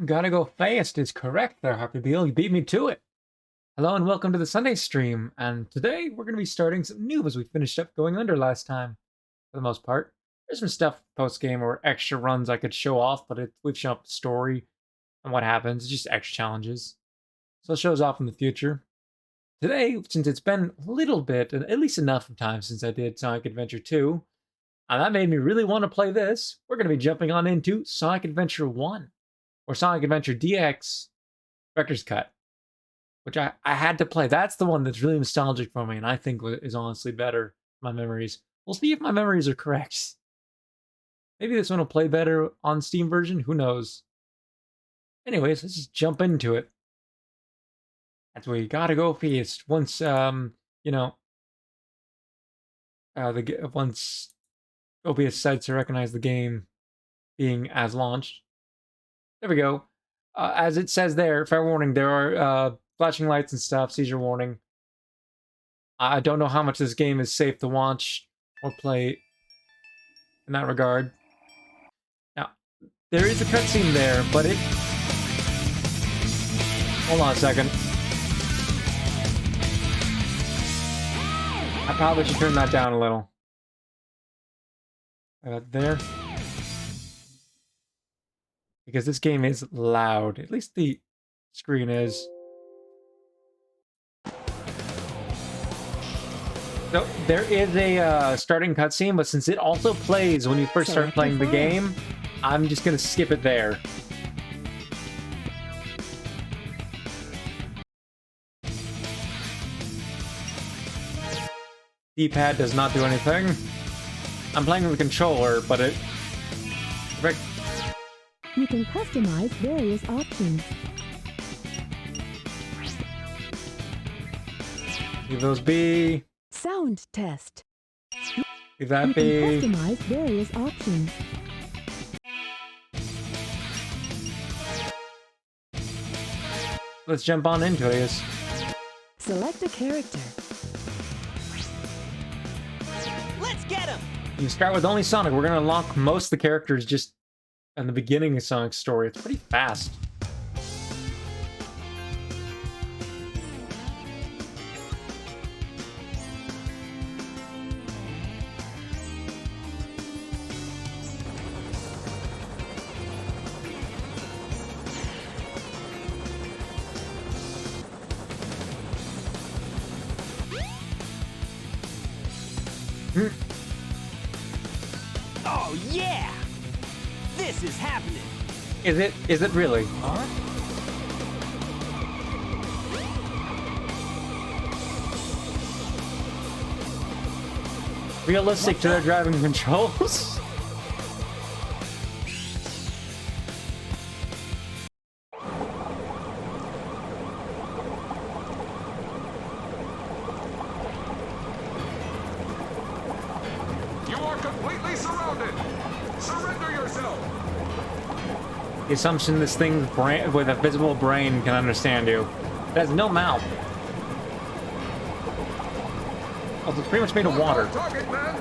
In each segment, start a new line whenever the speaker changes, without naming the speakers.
Gotta go fast is correct there, Happy Beal. You beat me to it. Hello and welcome to the Sunday stream. And today we're going to be starting something new as we finished up going under last time, for the most part. There's some stuff post-game or extra runs I could show off, but we've shown up the story and what happens. It's just extra challenges. So it shows off in the future. Today, since it's been a little bit, at least enough of time since I did Sonic Adventure 2, and that made me really want to play this, we're going to be jumping on into Sonic Adventure 1. Or Sonic Adventure DX Director's Cut, which I had to play. That's the one that's really nostalgic for me, and I think is honestly better, my memories. We'll see if my memories are correct. Maybe this one will play better on Steam version, who knows. Anyways, let's just jump into it. That's where you gotta go fast. Once, once OBS decides to recognize the game being as launched. There we go. As it says there, fair warning, there are flashing lights and stuff, seizure warning. I don't know how much this game is safe to watch or play in that regard. Now, there is a cutscene there, but it... Hold on a second. I probably should turn that down a little. There. Because this game is loud. At least the screen is. So there is a starting cutscene, but since it also plays when you first start playing the game, I'm just going to skip it there. D-pad does not do anything. I'm playing with a controller, but it...
You can customize various options.
Leave those be.
Sound test.
Leave that
you
be.
You can customize various options.
Let's jump on into it.
Select a character.
Let's get him!
You start with only Sonic. We're going to unlock most of the characters just in the beginning of Sonic's story. It's pretty fast.
Oh yeah! This is happening!
Is it? Is it really?
Huh?
Realistic to their driving controls?
You are completely surrounded! Surrender yourself!
The assumption this thing with a visible brain can understand you. It has no mouth. Oh, it's pretty much made of water.
Target, man!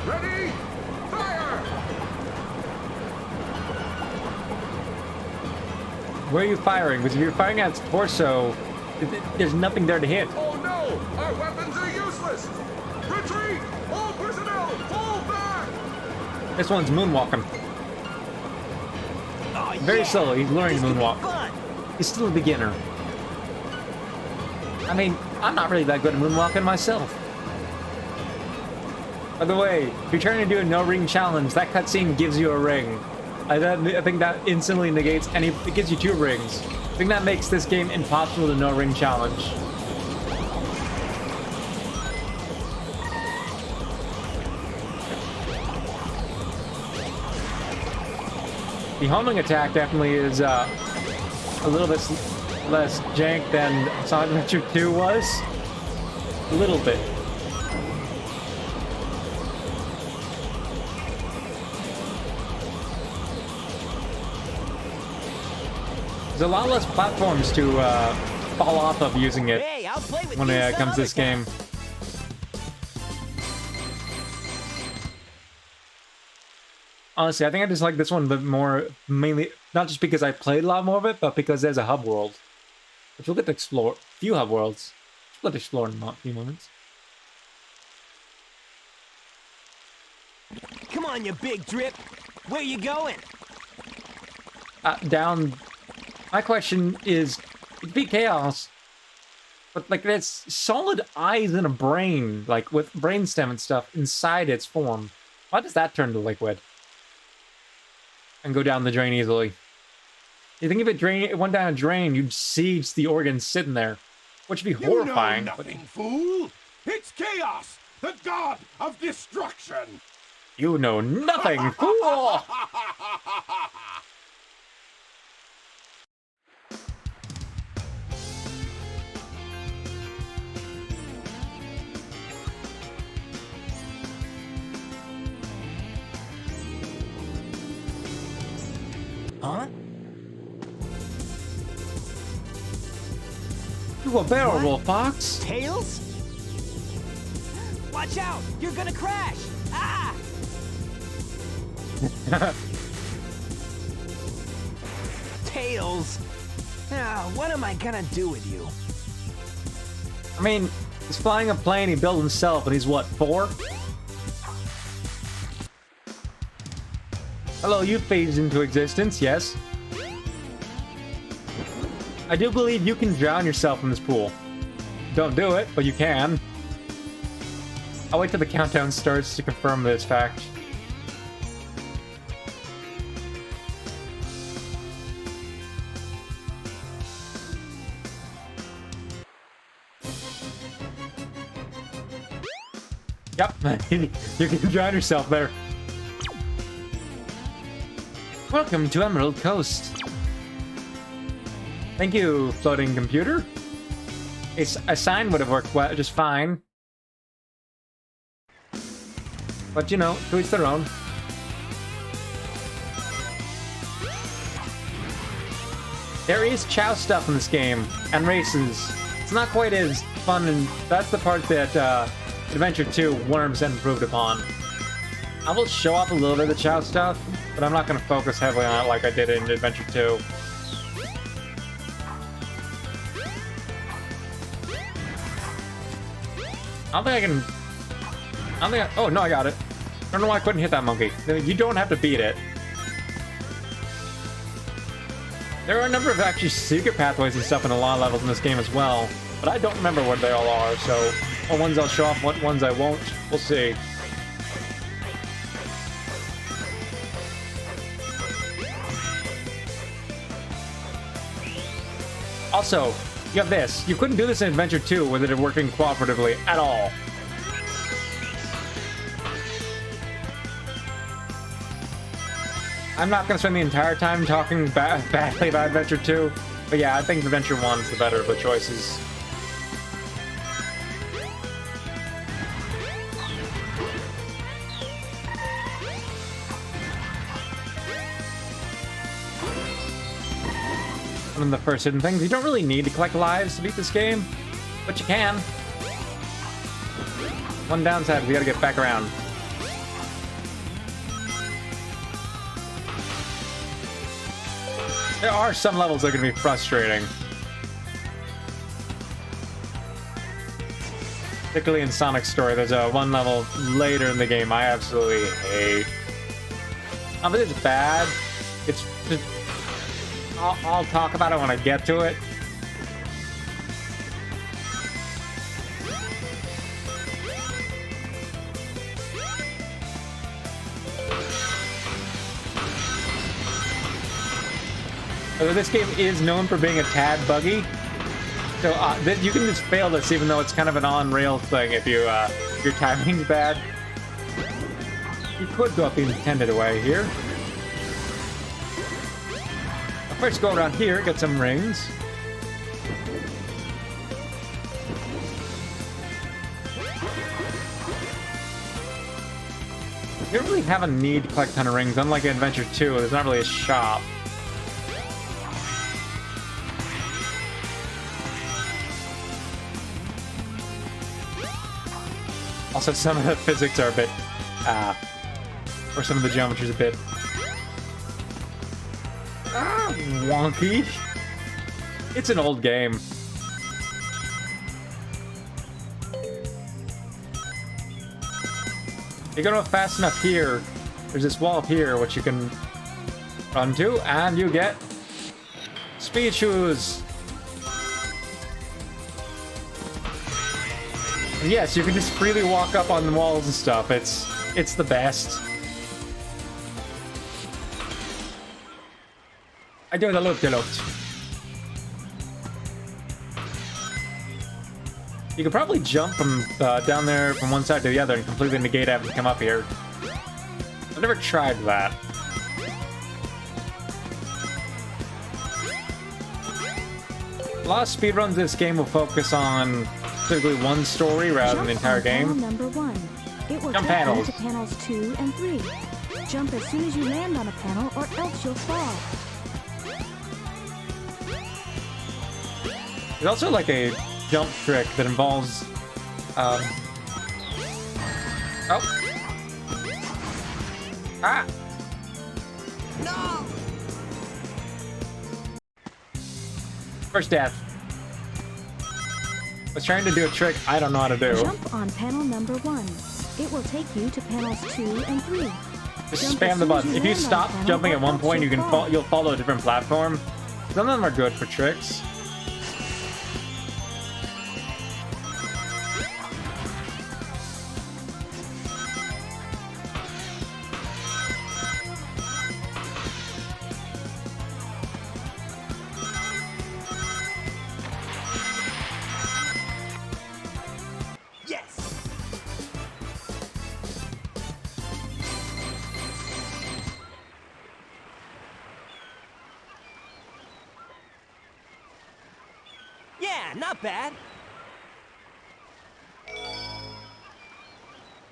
Ready? Fire!
Where are you firing? Because if you're firing at its torso, there's nothing there to hit.
Oh no! Our weapons are useless! Retreat! All personnel, fall back!
This one's moonwalking.
Oh,
Very
yeah.
slow. He's learning
This could be
moonwalk.
fun.
He's still a beginner. I mean, I'm not really that good at moonwalking myself. By the way, if you're trying to do a no-ring challenge, that cutscene gives you a ring. I think that instantly negates any... It gives you 2 rings. I think that makes this game impossible to no-ring challenge. The homing attack definitely is a little bit less jank than Sonic Adventure 2 was. A little bit. There's a lot less platforms to fall off of using it
Hey, I'll play with
when
you
it
some
comes to this
other time.
game. Honestly, I think I just like this one a bit more, mainly, not just because I played a lot more of it, but because there's a hub world. Which we'll get to explore. A few hub worlds. We'll get to explore in a few moments.
Come on, you big drip. Where you going?
Down. My question is, it'd be chaos. But, like, there's solid eyes and a brain, like, with brainstem and stuff inside its form. Why does that turn to liquid? And go down the drain easily. You think if it went down a drain, you'd see just the organs sitting there. Which would be horrifying.
You know nothing, fool! It's Chaos, the god of destruction!
You know nothing, fool!
Huh?
You a barrel roll, Fox.
Tails? Watch out! You're gonna crash! Ah! Tails! Now, what am I gonna do with you?
I mean, he's flying a plane he built himself, and he's what, 4? Hello, you phased into existence, yes. I do believe you can drown yourself in this pool. Don't do it, but you can. I'll wait till the countdown starts to confirm this fact. Yep, you can drown yourself there. Welcome to Emerald Coast. Thank you, floating computer. A sign would have worked just fine. But you know, to each their own. There is Chow stuff in this game, and races. It's not quite as fun, and that's the part that Adventure 2 Worms improved upon. I will show off a little bit of the Chow stuff, but I'm not going to focus heavily on it like I did in Adventure 2. I don't think I can... oh, no, I got it. I don't know why I couldn't hit that monkey. You don't have to beat it. There are a number of actually secret pathways and stuff in a lot of levels in this game as well, but I don't remember what they all are, so what ones I'll show off, what ones I won't, we'll see. Also, you have this. You couldn't do this in Adventure 2 with it working cooperatively at all. I'm not going to spend the entire time talking badly about Adventure 2, but yeah, I think Adventure 1 is the better of the choices. One of the first hidden things, you don't really need to collect lives to beat this game, but you can. One downside is you gotta get back around. There are some levels that are gonna be frustrating. Particularly in Sonic's story, there's one level later in the game I absolutely hate. But it's bad. It's just... I'll talk about it when I get to it. Although this game is known for being a tad buggy, so you can just fail this even though it's kind of an on-rail thing if you if your timing's bad. You could go up the intended way here. First go around here, get some rings. You don't really have a need to collect a ton of rings, unlike Adventure 2, there's not really a shop. Also, some of the physics are a bit Or some of the geometry's a bit wonky. It's an old game. You go fast enough here. There's this wall up here which you can run to, and you get speed shoes. And yes, you can just freely walk up on the walls and stuff. It's the best. I do the loop. You could probably jump from down there from one side to the other and completely negate having to come up here. I've never tried that. A lot of speedruns in this game will focus on specifically one story rather than the entire game.
Number 1. It will
Jump
take
panels.
you to panels 2 and 3. Jump as soon as you land on a panel, or else you'll fall.
There's also like a jump trick that involves oh. Ah!
No!
First death. Was trying to do a trick I don't know how to do.
Jump on panel number 1. It will take you to panels 2 and 3.
Just
Jump
spam
as
the
soon
button.
as
If
you
you
land on
stop
a panel,
jumping
or
at one
else
point,
you'll
you'll follow a different platform. Some of them are good for tricks.
Yes! Yeah, not bad.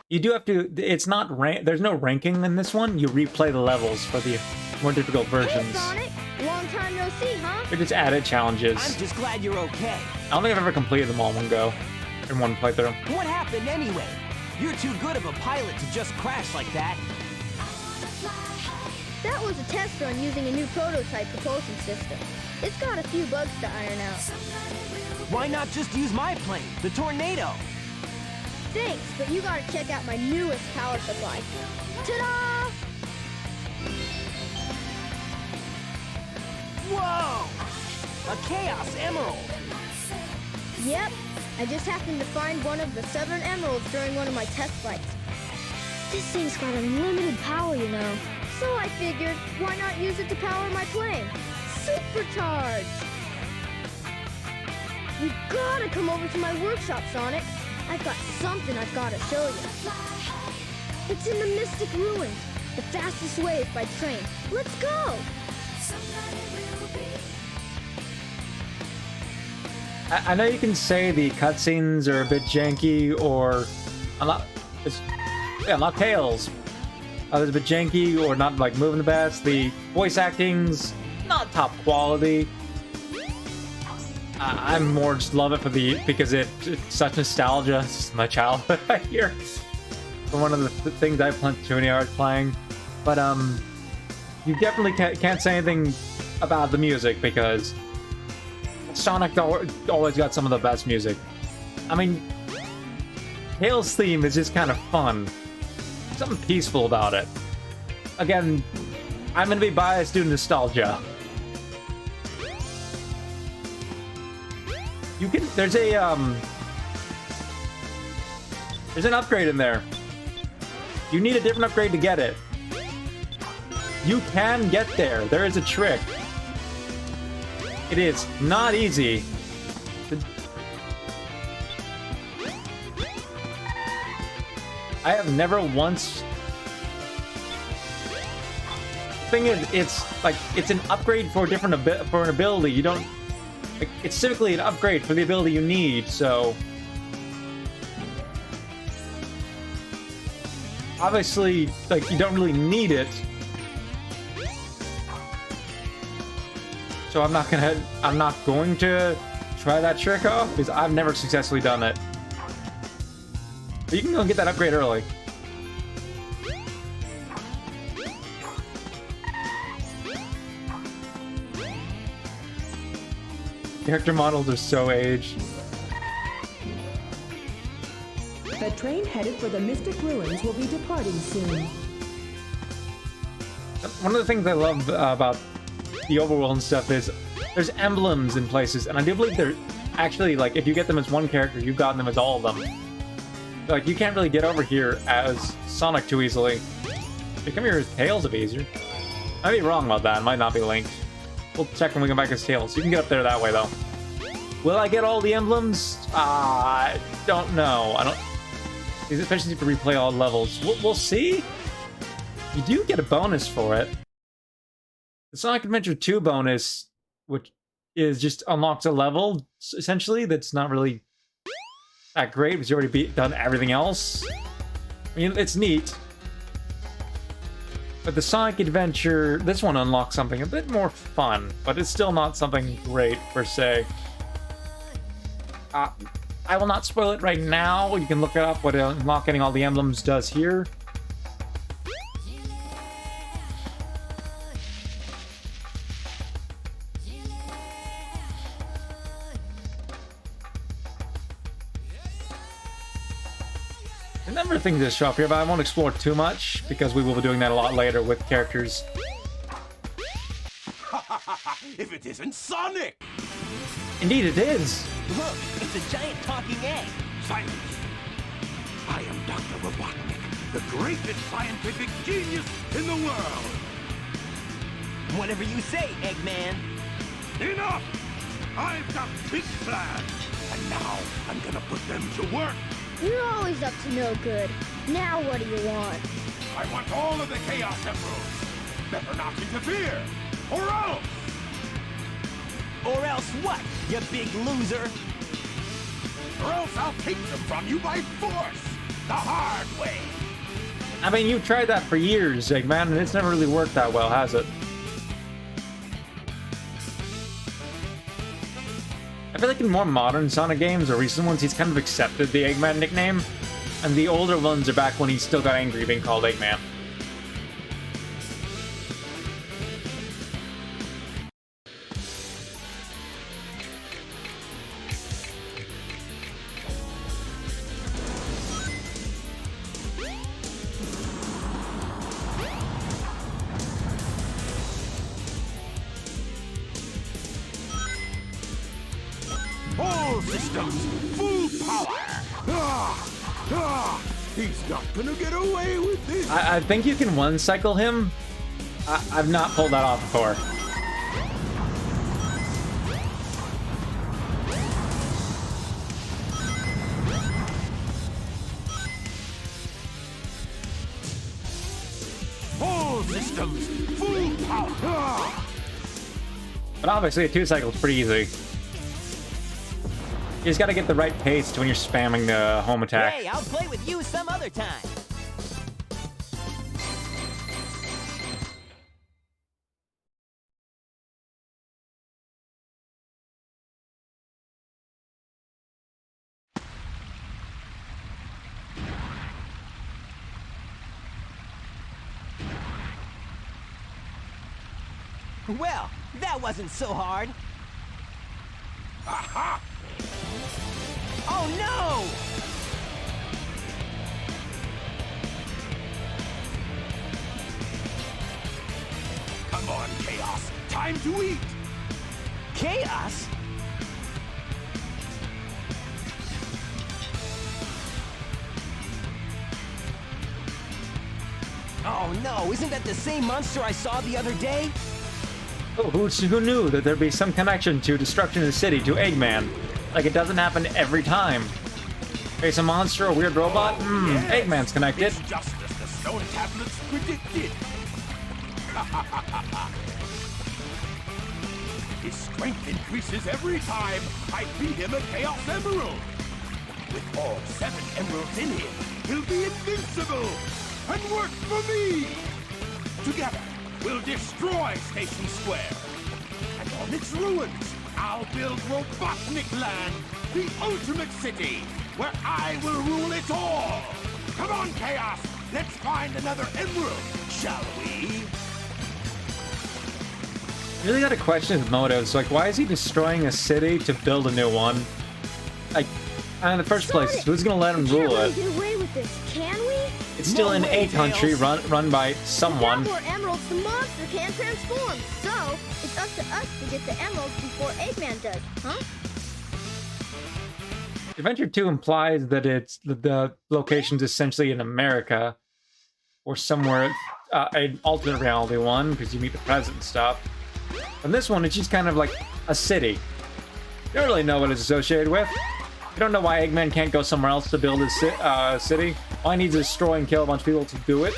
You do have to. It's not there's no ranking in this one. You replay the levels for the more difficult
Hey,
versions.
Sonic! Long time no see, huh?
They're just added challenges.
I'm just glad you're okay.
I don't think I've ever completed them all in one go, in one playthrough.
What happened anyway? You're too good of a pilot to just crash like that.
That was a test run using a new prototype propulsion system. It's got a few bugs to iron out.
Why not just use my plane, the Tornado?
Thanks, but you gotta check out my newest power supply. Ta-da!
Whoa! A Chaos Emerald!
Yep, I just happened to find one of the 7 emeralds during one of my test flights. This thing's got unlimited power, you know. So I figured, why not use it to power my plane? Supercharged! You gotta come over to my workshop, Sonic. I've got something I've gotta show you. It's in the Mystic Ruins. The fastest way is by train. Let's go!
I know you can say the cutscenes are a bit janky or unlock Tails. It's a bit janky or not like moving the best. The voice acting's not top quality. I'm more just love it because it's such nostalgia. It's just my childhood right here. For one of the things I've spent too many hours playing. But you definitely can't say anything about the music because Sonic always got some of the best music. I mean, Tails' theme is just kind of fun. Something peaceful about it. Again, I'm gonna be biased due to nostalgia. There's an upgrade in there. You need a different upgrade to get it. You can get there. There is a trick. It is not easy. I have never once. The thing is, it's an upgrade for a different for an ability. You don't. It's typically an upgrade for the ability you need. So obviously, you don't really need it. So I'm not going to try that trick off because I've never successfully done it. But you can go and get that upgrade early. character models are so aged.
The train headed for the Mystic Ruins will be departing soon.
One of the things I love about the overworld and stuff is there's emblems in places, and I do believe they're actually, like, if you get them as one character, you've gotten them as all of them. Like, you can't really get over here as Sonic too easily. If you come here as Tails, it'd be easier. I'd be wrong about that. It might not be linked. We'll check when we come back as Tails. You can get up there that way, though. Will I get all the emblems? I don't know. I don't... Especially if you replay all levels. We'll see. You do get a bonus for it. The Sonic Adventure 2 bonus, which is just unlocks a level, essentially, that's not really that great because you already done everything else. I mean, it's neat. But the Sonic Adventure, this one unlocks something a bit more fun, but it's still not something great, per se. I will not spoil it right now. You can look it up what unlocking all the emblems does here. A number of things that show up here, but I won't explore too much because we will be doing that a lot later with characters.
If it isn't Sonic!
Indeed, it is.
Look, it's a giant talking egg.
Silence! I am Dr. Robotnik, the greatest scientific genius in the world!
Whatever you say, Eggman.
Enough! I've got big plans, and now I'm gonna put them to work!
You're always up to no good. Now what do you want?
I want all of the Chaos Emeralds! Better not interfere, or else!
Or else what, you big loser?
Or else I'll take them from you by force! The hard way!
I mean, you've tried that for years, Eggman, and it's never really worked that well, has it? I feel like in more modern Sonic games, or recent ones, he's kind of accepted the Eggman nickname, and the older ones are back when he still got angry being called Eggman.
All systems, full power! He's not gonna get away with this!
I think you can one-cycle him. I've not pulled that off before.
All systems, full power!
But obviously a two-cycle is pretty easy. You just gotta get the right pace to when you're spamming the home attack.
Hey, I'll play with you some other time. Well, that wasn't so hard.
Aha!
Oh no!
Come on, Chaos! Time to eat!
Chaos? Oh no, isn't that the same monster I saw the other day?
Oh, who knew that there'd be some connection to destruction of the city to Eggman? Like, it doesn't happen every time. Face a monster, a weird robot?
Yes,
Eggman's connected.
It's just as the stone tablets predicted. His strength increases every time I feed him a Chaos Emerald. With all 7 emeralds in him, he'll be invincible and work for me. Together, we'll destroy Station Square. And on its ruins, I'll build Robotnik Land, the ultimate city, where I will rule it all. Come on, Chaos! Let's find another emerald, shall we?
Really gotta question his motives. Like, why is he destroying a city to build a new one? Like, in the first place,
Sonic!
who's gonna let him
We can't
rule
really
it?
get away with this, can we?
It's still in a country run by someone.
Without more emeralds, the monster can't transform. So, it's up to us to get the emeralds before Eggman does, huh?
Adventure 2 implies that the location's essentially in America or somewhere, an alternate reality one, because you meet the president and stuff. And this one, it's just kind of like a city. You don't really know what it's associated with. You don't know why Eggman can't go somewhere else to build his city. All he needs is destroy and kill a bunch of people to do it.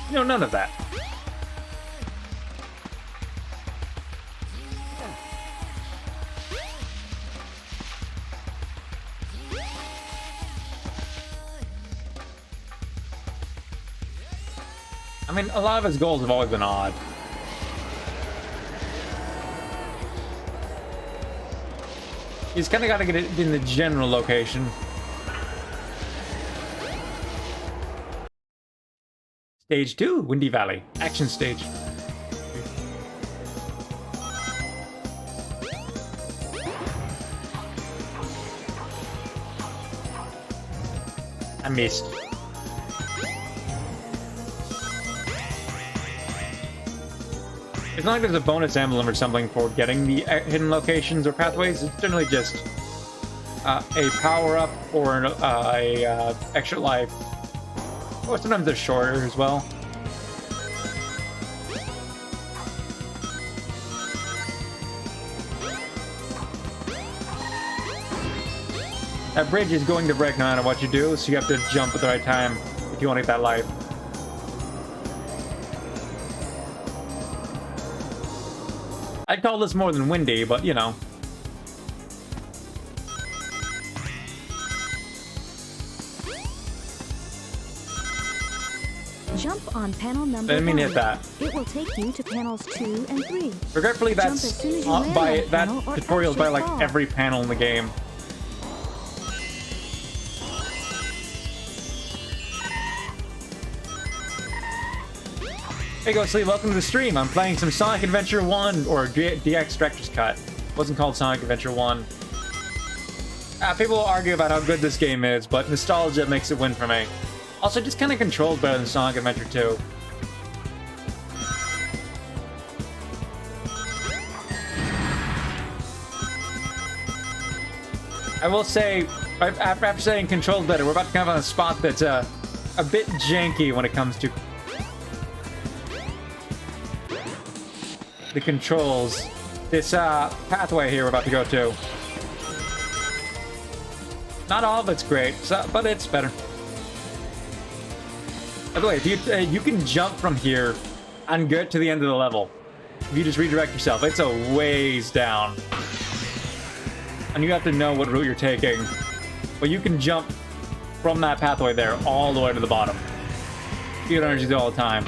You know, none of that. I mean, a lot of his goals have always been odd. He's kind of got to get it in the general location. Stage 2, Windy Valley. Action stage. I missed. It's not like there's a bonus emblem or something for getting the hidden locations or pathways. It's generally just a power-up or a extra life. Or sometimes they're shorter as well. That bridge is going to break no matter what you do, so you have to jump at the right time if you want to get that life. I'd call this more than windy, but you know.
Jump on panel number
Didn't mean to
1.
hit that.
It will take you to panels 2 and 3.
Regretfully,
Jump
that's
as soon as you land
by
on a
that
panel or
tutorial's by
else
like
you'll fall.
every panel in the game. Hey Go Sleep, welcome to the stream. I'm playing some Sonic Adventure 1 or DX Director's Cut. It wasn't called Sonic Adventure 1. People will argue about how good this game is, but nostalgia makes it win for me. Also, just kind of controls better than Sonic Adventure 2. I will say, after saying controls better, we're about to come on a spot that's a bit janky when it comes to the controls. This pathway here we're about to go to. Not all of it's great, but it's better. By the way, if you can jump from here and get to the end of the level. If you just redirect yourself, it's a ways down. And you have to know what route you're taking. But you can jump from that pathway there all the way to the bottom. You get energy all the time.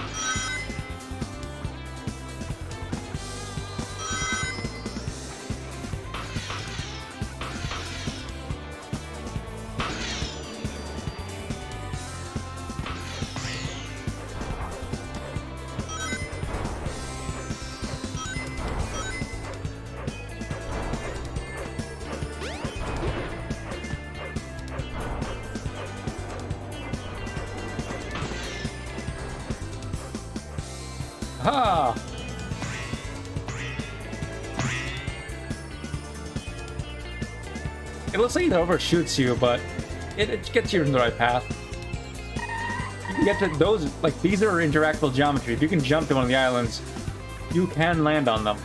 Ha! It looks like it overshoots you, but it gets you in the right path. You can get to those, like, these are interactable geometry. If you can jump to one of the islands, you can land on them.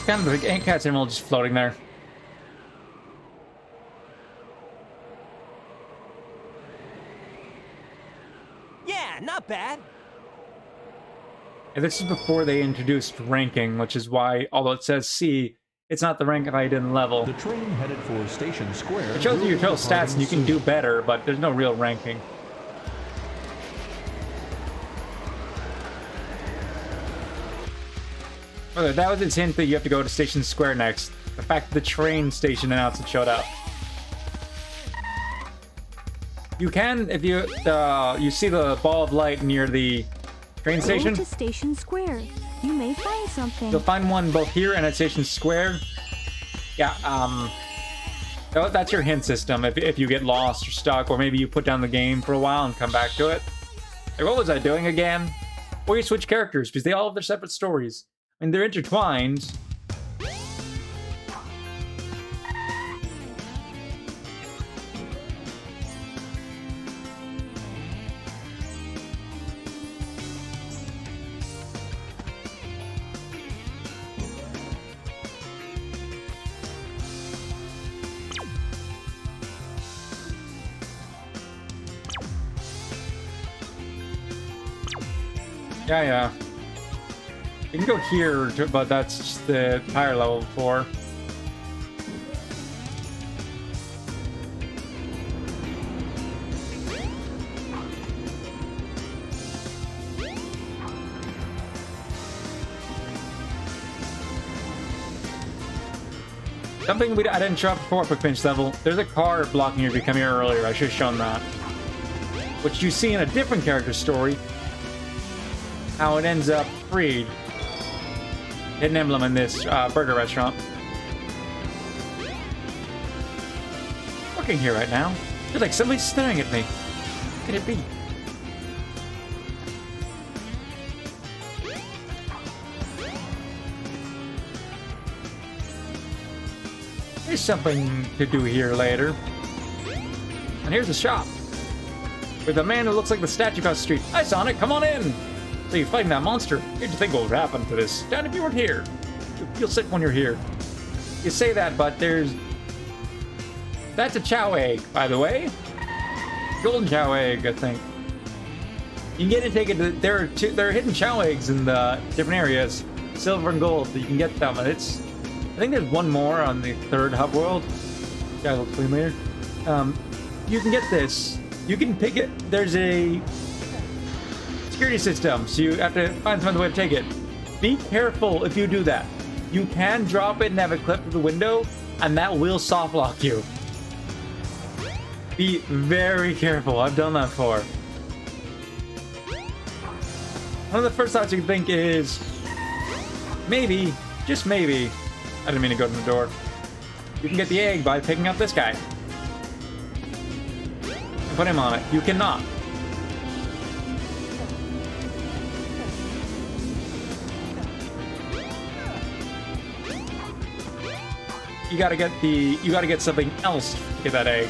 Kind of like Ant Cat's Emerald just floating there. And this is before they introduced ranking, which is why, although it says C, it's not the rank if I didn't level.
The train headed for Station Square.
It shows you your total stats and you can do better, but there's no real ranking. Okay, that was its hint that you have to go to Station Square next. The fact that the train station announcement showed up. You can, if you you see the ball of light near the train station.
Go to Station Square. You may find something.
You'll find one both here and at Station Square. Yeah, that's your hint system if you get lost or stuck, or maybe you put down the game for a while and come back to it. Like, what was I doing again? Or you switch characters, because they all have their separate stories. I mean, they're intertwined. Yeah. You can go here, but that's just the higher level before. Something I didn't show up before, quick pinch level. There's a car blocking you if you come here earlier. I should have shown that. Which you see in a different character story. How it ends up freed. Hidden emblem in this burger restaurant. Working here right now. Feels like somebody's staring at me. What could it be? There's something to do here later. And here's a shop. With a man who looks like the statue across the street. Hi, Sonic, come on in! So you're fighting that monster. How'd you think what would happen to this stand if you weren't here? You feel sick when you're here. You say that, but there's... That's a chow egg, by the way. Golden chow egg, I think. You can get it, take it to... There are hidden chow eggs in the different areas. Silver and gold, so you can get them. And it's... I think there's one more on the third hub world. Guys will explain later. You can get this. You can pick it. There's a... security system, so you have to find some other way to take it. Be careful if you do that. You can drop it and have it clip to the window, and that will soft lock you. Be very careful. I've done that before. One of the first thoughts you can think is maybe, just maybe, I didn't mean to go to the door. You can get the egg by picking up this guy and put him on it. You cannot. You gotta get something else to get that egg.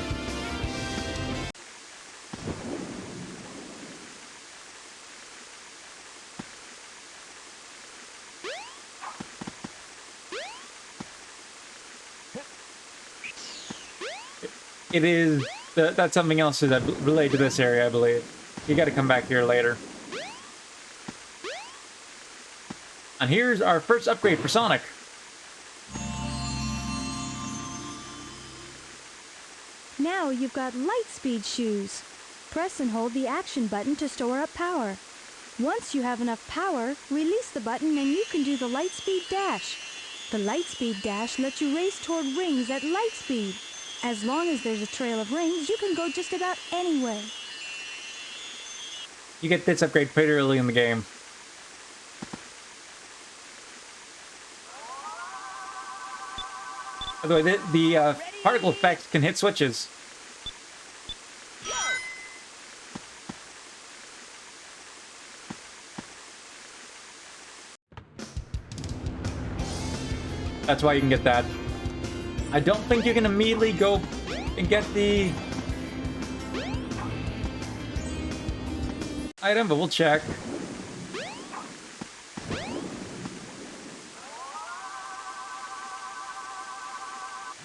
It is that's something else that related to this area, I believe. You gotta come back here later. And here's our first upgrade for Sonic.
Now you've got light speed shoes. Press and hold the action button to store up power. Once you have enough power, release the button and you can do the light speed dash. The light speed dash lets you race toward rings at light speed. As long as there's a trail of rings, you can go just about anywhere.
You get this upgrade pretty early in the game. By the way, the particle effect can hit switches. That's why you can get that. I don't think you can immediately go and get the item, but we'll check.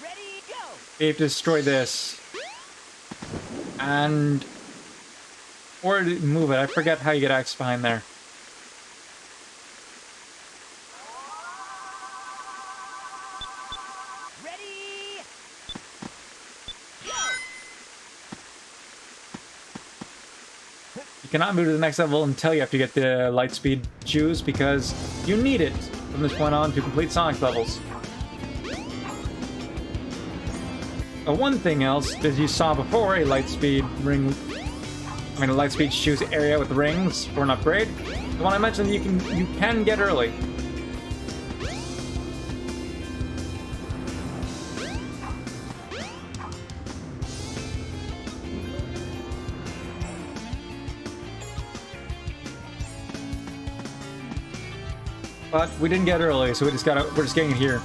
Ready, go!
You have to destroy this. And... or move it. I forget how you get access behind there. cannot move to the next level until you have to get the Lightspeed shoes, because you need it from this point on to complete Sonic levels. One thing else is you saw before a Lightspeed shoes area with rings for an upgrade. The one I mentioned you can get early. But we didn't get early, so we're just getting it here.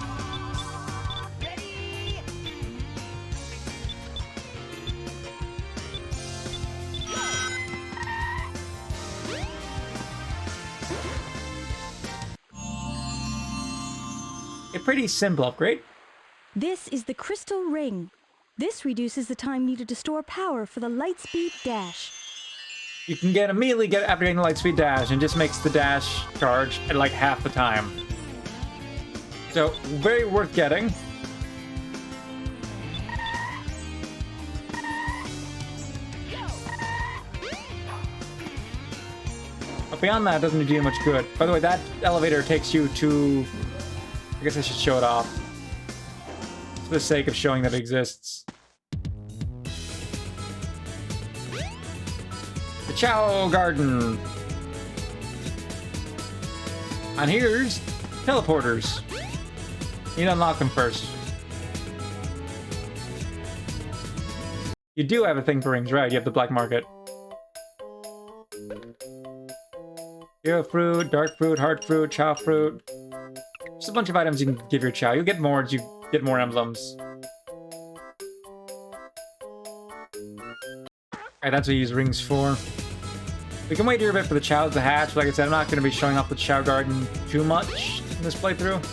A pretty simple upgrade.
This is the Crystal Ring. This reduces the time needed to store power for the Lightspeed Dash.
You can immediately get after getting the Lightspeed Dash, and just makes the dash charge at like half the time. So, very worth getting. But beyond that, it doesn't do you much good. By the way, that elevator takes you to... I guess I should show it off. For the sake of showing that it exists. The Chow Garden. And here's teleporters. You need to unlock them first. You do have a thing for rings, right? You have the black market. Hero fruit, dark fruit, heart fruit, chow fruit. Just a bunch of items you can give your chow. You'll get more as you get more emblems. Alright, that's what you use rings for. We can wait here a bit for the chows to hatch. Like I said, I'm not going to be showing off the Chow Garden too much in this playthrough.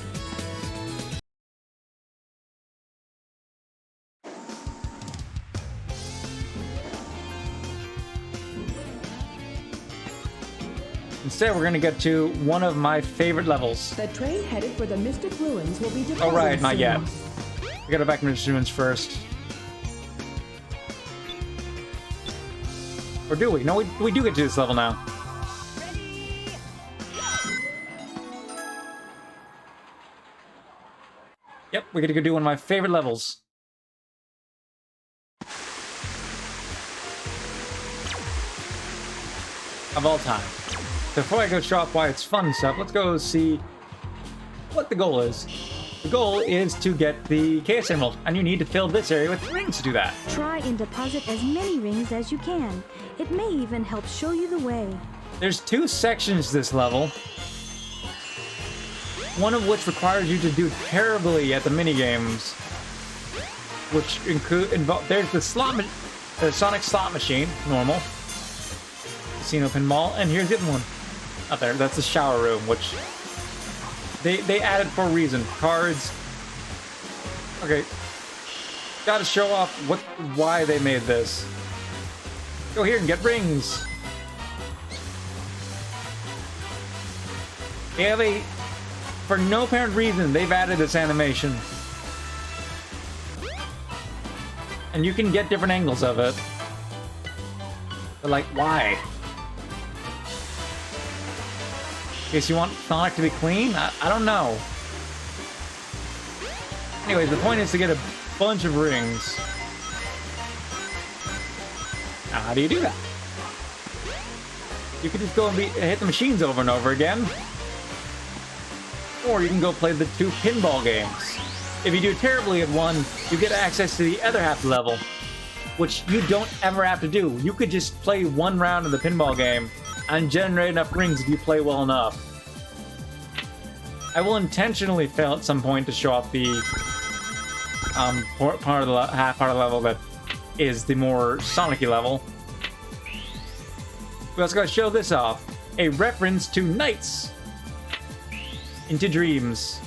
Instead, we're going to get to one of my favorite levels.
The train headed for the Mystic Ruins will be departing
Oh right, not
soon.
yet. We gotta back to Mystic Ruins first. Or do we? No, we do get to this level now. Yep, we get to go do one of my favorite levels. Of all time. Before I go show off why it's fun and stuff, let's go see what the goal is. The goal is to get the Chaos Emerald, and you need to fill this area with rings to do that.
Try and deposit as many rings as you can. It may even help show you the way.
There's 2 sections to this level, one of which requires you to do terribly at the minigames, which involve there's the Sonic slot machine, normal, casino pinball, and here's the other one. Out there, that's the shower room, which they added for a reason. Cards. Okay. Gotta show off why they made this. Go here and get rings. They have for no apparent reason, they've added this animation. And you can get different angles of it. But like, why? In case you want Sonic to be clean? I don't know. Anyways, the point is to get a bunch of rings. Now, how do you do that? You can just go and hit the machines over and over again. Or you can go play the 2 pinball games. If you do terribly at one, you get access to the other half of the level, which you don't ever have to do. You could just play 1 round of the pinball game and generate enough rings if you play well enough. I will intentionally fail at some point to show off the part of the level that is the more Sonic-y level. We also gotta show this off. A reference to Nights into Dreams.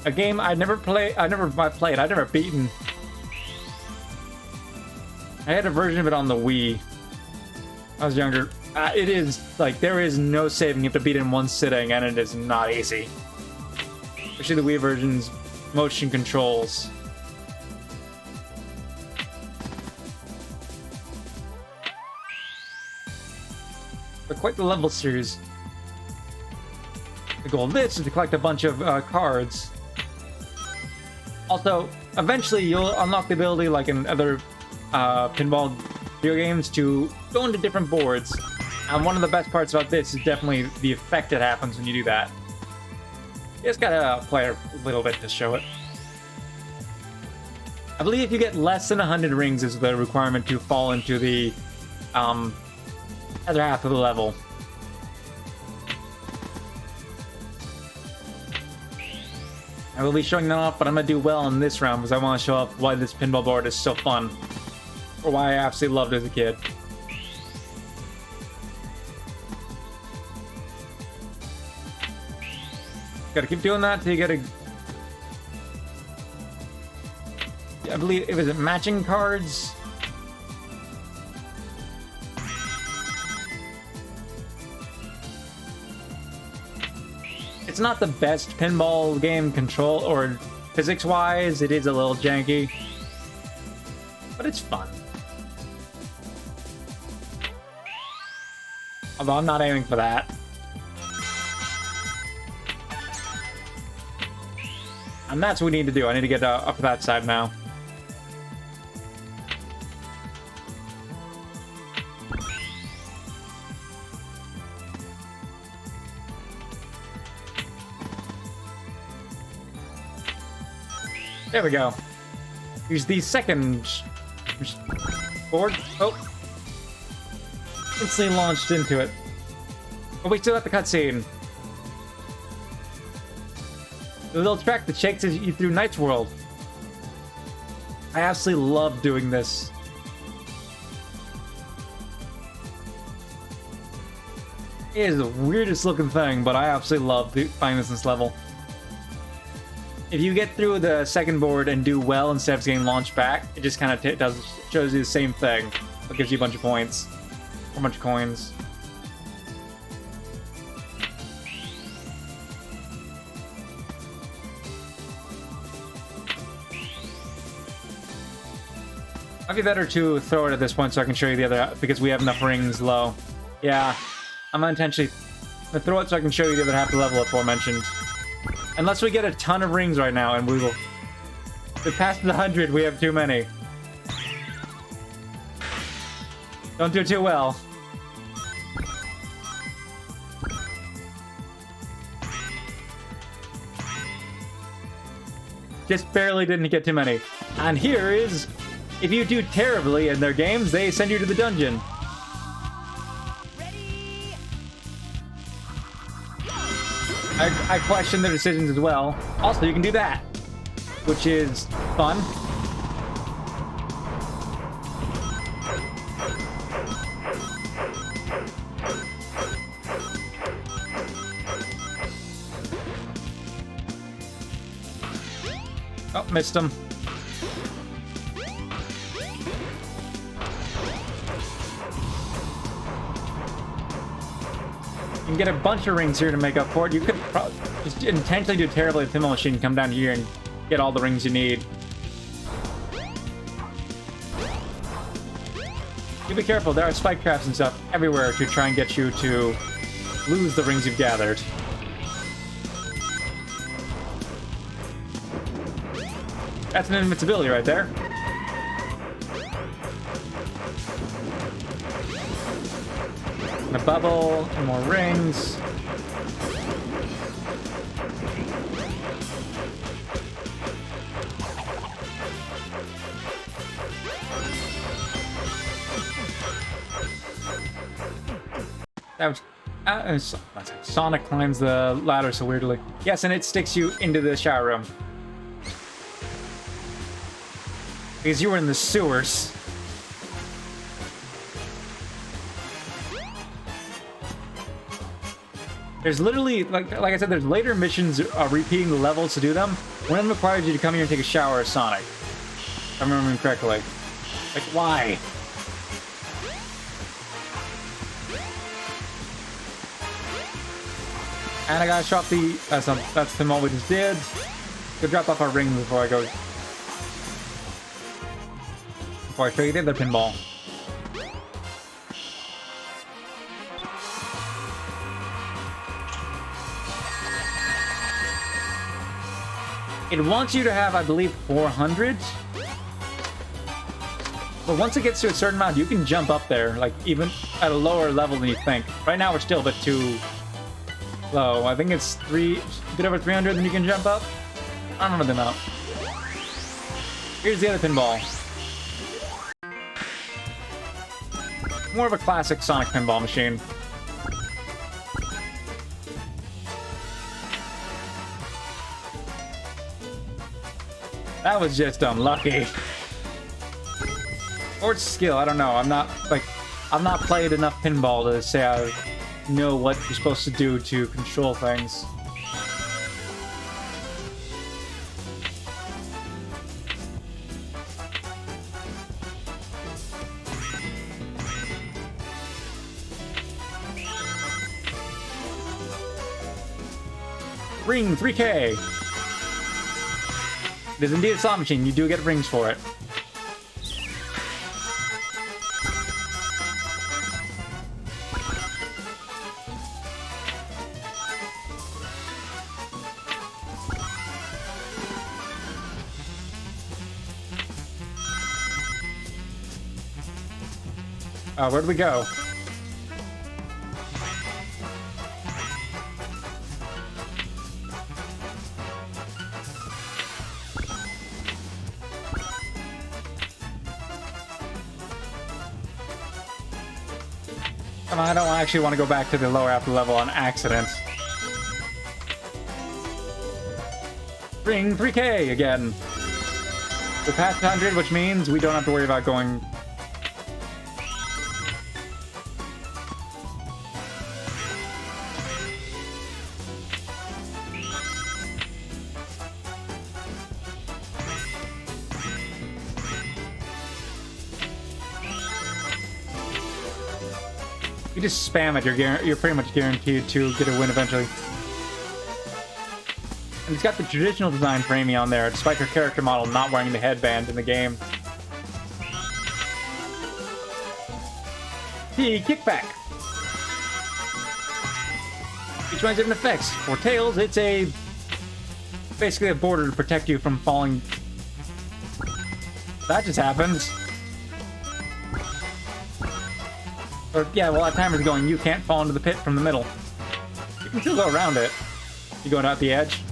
A game I've never beaten. I had a version of it on the Wii. I was younger. It is, like, there is no saving. You have to beat it in one sitting, and it is not easy. Especially the Wii version's motion controls. quite the level series. The goal of this is to collect a bunch of cards. Also, eventually you'll unlock the ability, like in other pinball video games, to go into different boards. And one of the best parts about this is definitely the effect that happens when you do that. You just gotta play a little bit to show it. I believe if you get less than 100 rings is the requirement to fall into the other half of the level. I will be showing that off, but I'm gonna do well in this round because I want to show off why this pinball board is so fun. Or why I absolutely loved it as a kid. Gotta keep doing that till you get a... I believe it was matching cards. It's not the best pinball game control or physics-wise. It is a little janky, but it's fun. Although I'm not aiming for that. And that's what we need to do. I need to get up to that side now. There we go. Here's the second board. Oh. Instantly launched into it. Oh, we still have the cutscene. The little track that takes you through Knight's World. I absolutely love doing this. It is the weirdest looking thing, but I absolutely love finding this level. If you get through the second board and do well instead of getting launched back, it just kind of shows you the same thing. It gives you a bunch of points. Or a bunch of coins. Might be better to throw it at this point so I can show you the other, because we have enough rings low. Yeah, I'm unintentionally gonna throw it so I can show you the other half of the level aforementioned. Unless we get a ton of rings right now, and we will. If we pass the 100, we have too many. Don't do too well. Just barely didn't get too many. And here is, if you do terribly in their games, they send you to the dungeon. I question their decisions as well. Also, you can do that, which is fun. Oh, missed him. You can get a bunch of rings here to make up for it. You could probably just intentionally do terribly with the pinball machine, come down here and get all the rings you need. You be careful, there are spike traps and stuff everywhere to try and get you to lose the rings you've gathered. That's an invincibility right there. And a bubble, and more rings. That was Sonic climbs the ladder so weirdly. Yes, and it sticks you into the shower room. Because you were in the sewers. There's literally, like I said, there's later missions repeating the levels to do them. One of them requires you to come here and take a shower as Sonic. If I'm remembering correctly. Like, why? And I gotta drop the... that's the pinball we just did. Go drop off our rings before I go... before I show you the other pinball. It wants you to have, I believe, 400. But once it gets to a certain amount, you can jump up there, like, even at a lower level than you think. Right now, we're still a bit too low. I think it's a bit over 300, then you can jump up. I don't know the amount. Here's the other pinball. More of a classic Sonic pinball machine. That was just unlucky. Or it's skill, I don't know. I've not played enough pinball to say I know what you're supposed to do to control things. Ring 3K! It is indeed a slot machine. You do get rings for it. Where'd we go? Come on, I don't actually want to go back to the lower half of the level on accident. Ring 3K again. We're past 100, which means we don't have to worry about going... You just spam it, you're pretty much guaranteed to get a win eventually. And it's got the traditional design for Amy on there, despite her character model not wearing the headband in the game. The kickback. Each one's different effects. For Tails, it's basically a border to protect you from falling. That just happens. Or, yeah, well, that timer's going, you can't fall into the pit from the middle. You can still go around it. You going out the edge?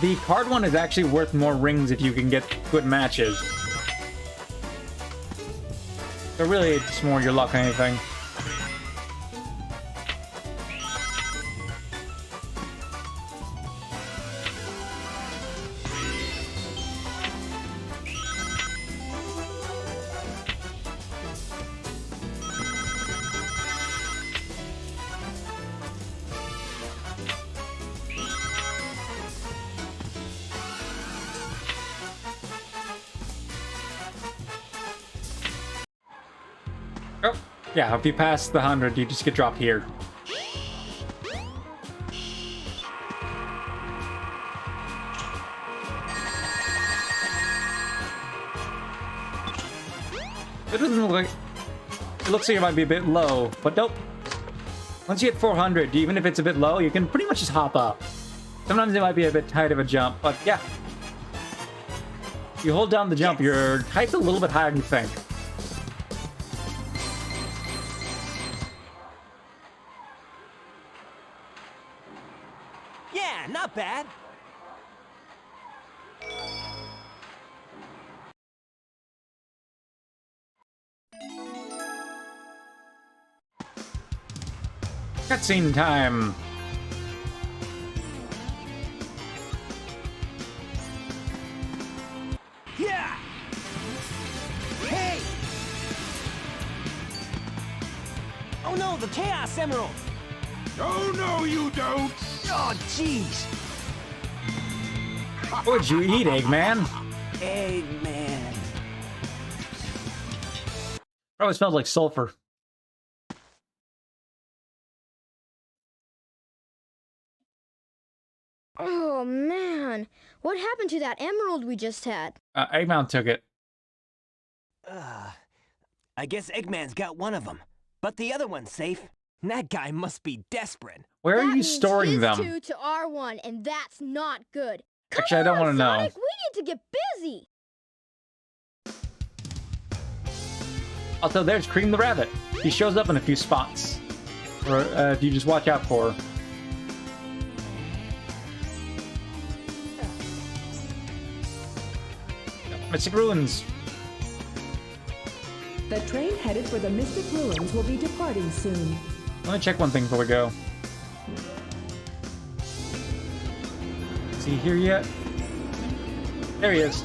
The card one is actually worth more rings if you can get good matches. So really, it's more your luck than anything. Oh, yeah, if you pass the 100, you just get dropped here. It doesn't look like... It looks like it might be a bit low, but nope. Once you hit 400, even if it's a bit low, you can pretty much just hop up. Sometimes it might be a bit tight of a jump, but yeah. You hold down the jump, your height's a little bit higher than you think.
Yeah, not bad.
Cutscene time.
Yeah. Hey. Oh no, the Chaos Emerald.
Oh, no, you don't!
Oh, jeez.
What'd you eat, Eggman?
Eggman.
Probably smells like sulfur.
Oh, man. What happened to that emerald we just had?
Eggman took it.
I guess Eggman's got one of them. But the other one's safe. That guy must be desperate.
Where
That
are you
means
storing
his
them?
2 to R1, and that's not good. Come
Actually, I don't
on,
want to know.
Sonic, we need to get busy.
Also, there's Cream the Rabbit. He shows up in a few spots. Or if you just watch out for her. Mystic Ruins.
The train headed for the Mystic Ruins will be departing soon.
Let me check one thing before we go. Is he here yet? There he is.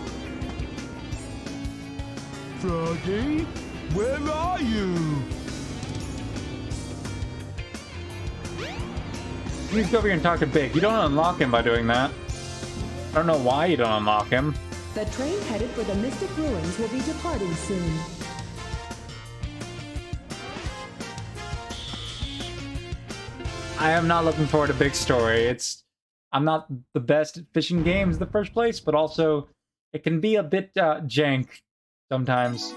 Froggy, where are you?
You need to go over here and talk to Big. You don't unlock him by doing that. I don't know why you don't unlock him.
The train headed for the Mystic Ruins will be departing soon.
I am not looking forward to Big Story. I'm not the best at fishing games in the first place, but also it can be a bit jank sometimes.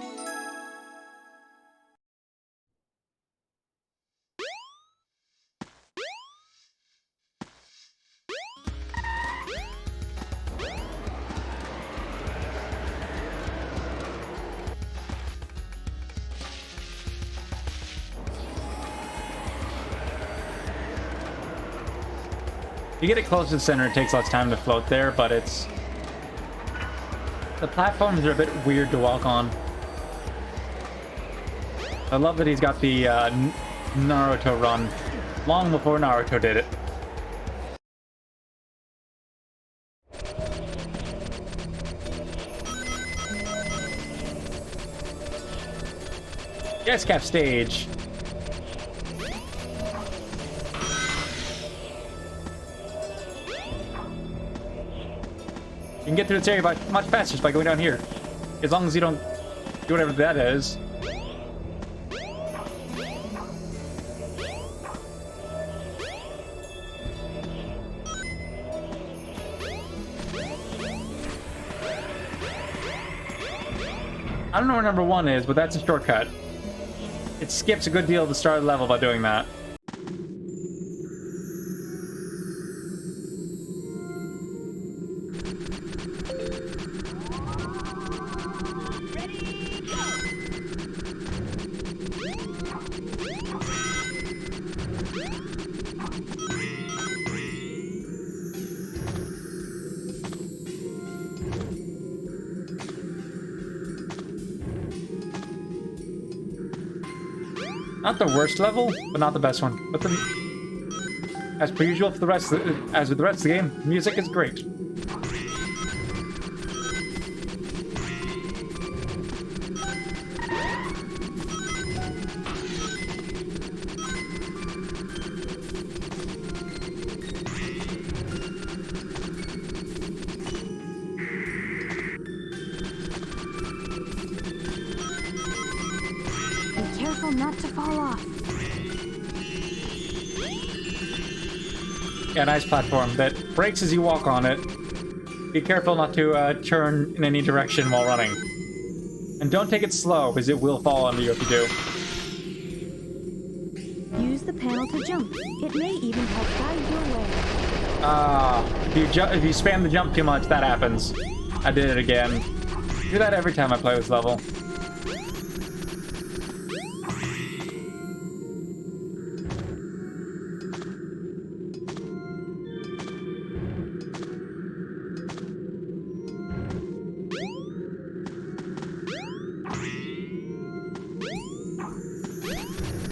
If you get it close to the center, it takes less time to float there, but it's... The platforms are a bit weird to walk on. I love that he's got the Naruto run, long before Naruto did it. Yes, cap stage. You can get through this area much faster just by going down here. As long as you don't do whatever that is. I don't know where number 1 is, but that's a shortcut. It skips a good deal of the start of the level by doing that. Not the worst level, but not the best one. But as per usual, for the rest, as with the rest of the game, music is great.
Careful not to fall off.
Yeah, nice platform that breaks as you walk on it. Be careful not to turn in any direction while running. And don't take it slow, because it will fall on you if you do.
Use the panel to jump. It may even help guide your way.
If you spam the jump too much, that happens. I did it again. Do that every time I play this level.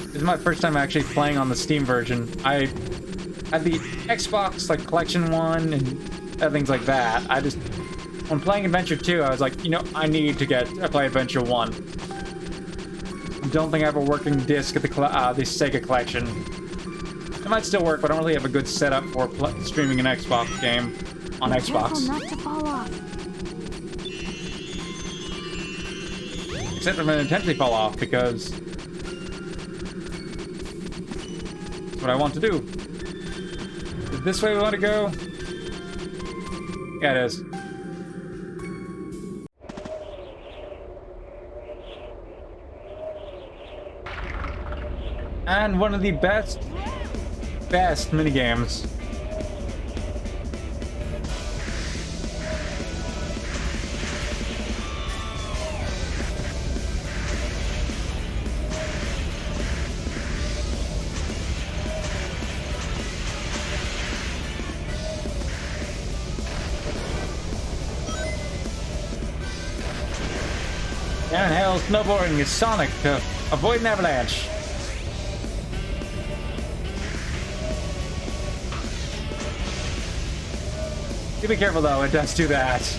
This is my first time actually playing on the Steam version. I had the Xbox like Collection 1 and things like that. When playing Adventure 2, I was like, you know, I need to play Adventure 1. I don't think I have a working disc at the Sega Collection. It might still work, but I don't really have a good setup for streaming an Xbox game on Xbox.
Careful not to fall off.
Except I'm going to intentionally fall off because that's what I want to do. Is this way we want to go? Yeah, it is. And one of the best minigames. Downhill snowboarding is Sonic to avoid an avalanche. You be careful though, it does do that.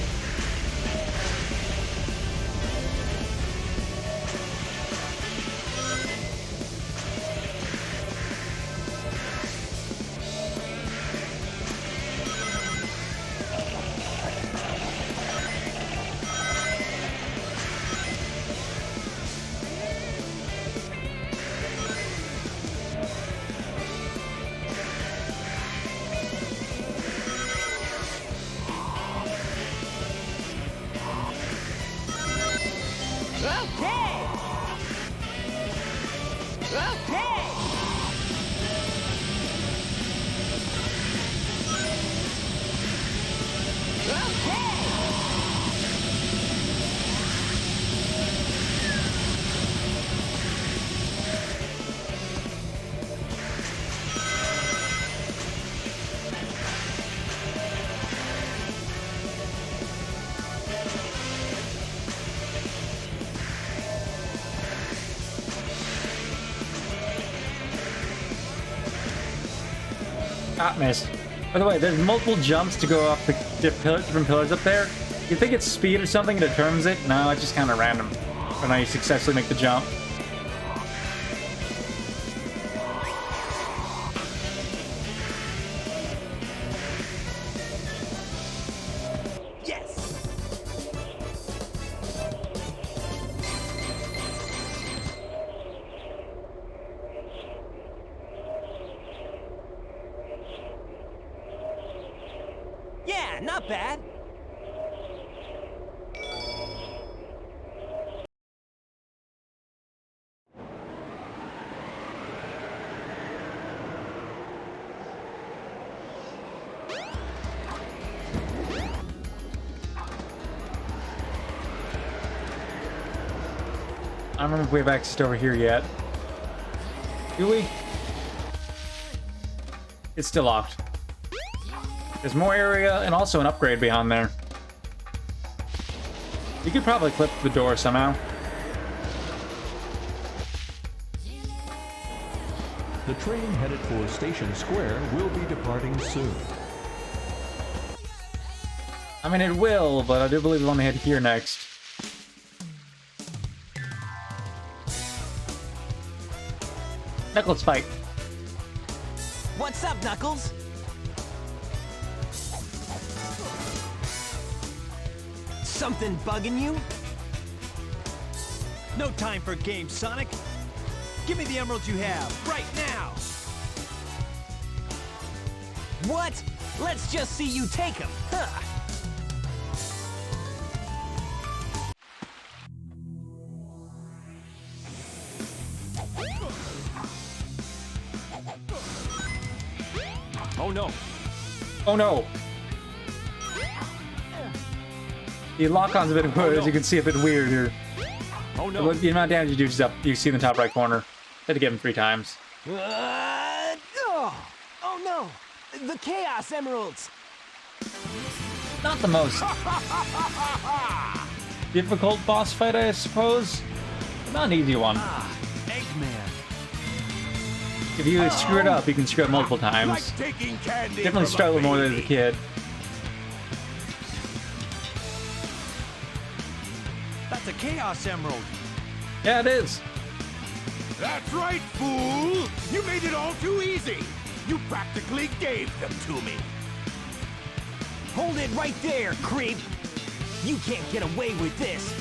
Ah, missed. By the way, there's multiple jumps to go up the different pillars up there. You think it's speed or something that determines it? No, it's just kind of random. When I successfully make the jump.
Yeah, not bad.
I don't remember if we have access over here yet. Do we? It's still locked. There's more area and also an upgrade behind there. You could probably clip the door somehow.
The train headed for Station Square will be departing soon.
I mean, it will, but I do believe we want to head here next. Knuckles fight.
What's up, Knuckles? Something bugging you?
No time for games, Sonic. Give me the emeralds you have, right now!
What? Let's just see you take them, huh?
Oh no.
Oh no! The lock-on's a bit, as you can see, a bit weird here.
Oh no.
The amount of damage you do is up. You see in the top right corner. Had to get him 3 times.
Oh no! The Chaos Emeralds!
Not the most difficult boss fight, I suppose. Not an easy one.
Eggman.
If you screw it up, you can screw it multiple times.
Like taking candy
Definitely
from
struggled more
baby.
as a kid.
That's a Chaos Emerald.
Yeah, it is.
That's right, fool! You made it all too easy! You practically gave them to me!
Hold it right there, creep! You can't get away with this!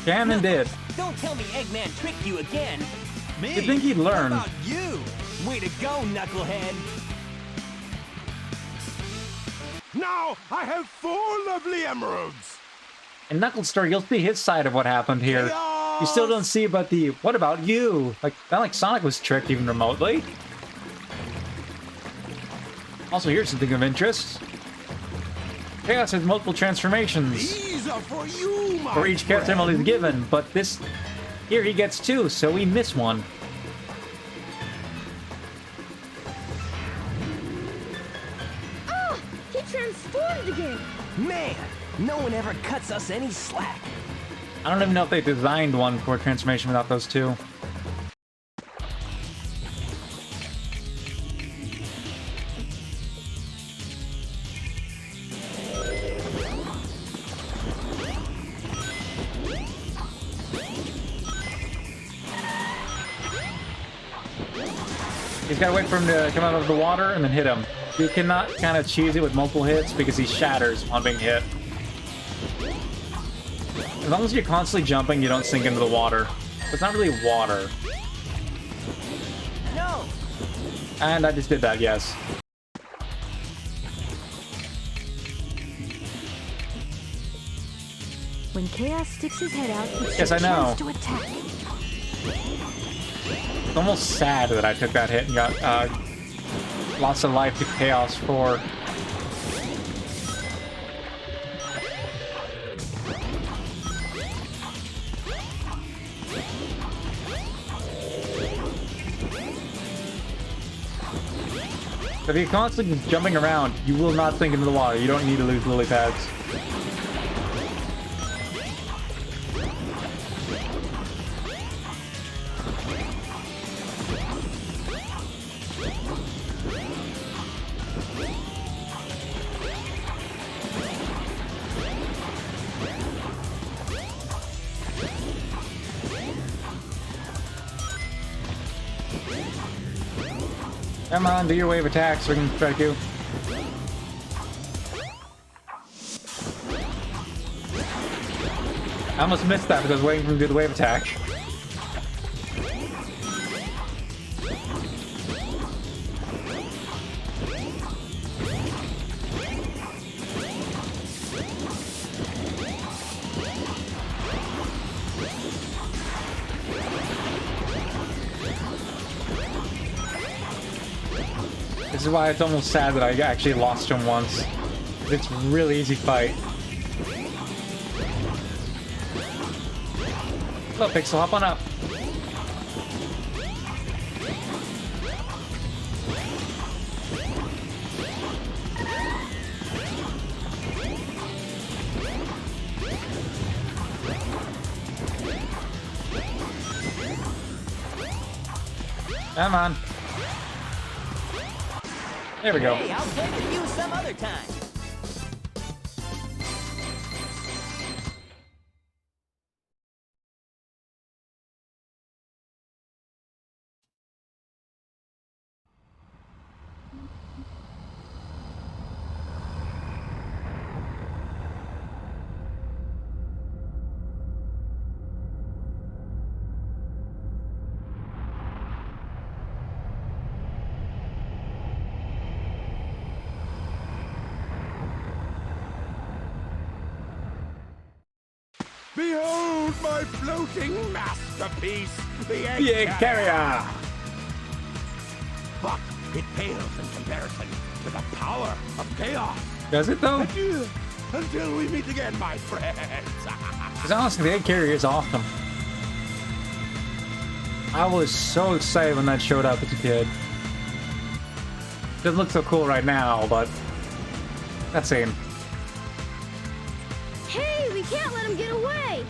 Ganon did.
Don't tell me Eggman tricked you again!
Me?
You'd think he'd learn.
What about you?
Way to go, Knucklehead!
Now I have 4 lovely emeralds!
In Knuckles' story, you'll see his side of what happened here.
Chaos
You still don't see about the, what about you? Like, not like Sonic was tricked even remotely. Also, here's something of interest. Chaos has multiple transformations.
These are for you, my
For each Chaos Emerald he's given, but this, here he gets two, so we miss one.
Oh, he transformed again.
Man, no one ever cuts us any slack.
I don't even know if they designed one for transformation without those two. He's gotta wait for him to come out of the water and then hit him. You cannot kind of cheese it with multiple hits because he shatters on being hit. As long as you're constantly jumping, you don't sink into the water. It's not really water.
No.
And I just did that, yes.
When Chaos sticks his head out, it's
Yes,
your
I know.
chance to attack.
It's almost sad that I took that hit and got lots of life to Chaos for. If you're constantly just jumping around, you will not sink into the water. You don't need to lose lily pads. Come on, do your wave attack so we can strike you. I almost missed that because I was waiting for him to do the wave attack. This is why it's almost sad that I actually lost him once. It's a really easy fight. Hello, Pixel, hop on up. Come on. There we go.
Hey, I'll play with you some other time.
Behold my floating masterpiece, the egg,
The egg carrier!
But it pales in comparison to the power of chaos.
Does it though?
Adieu, until we meet again, my friends.
Because honestly, the egg carrier is awesome. I was so excited when that showed up as a kid. It doesn't look so cool right now, but that's same.
Hey, we can't let him get away.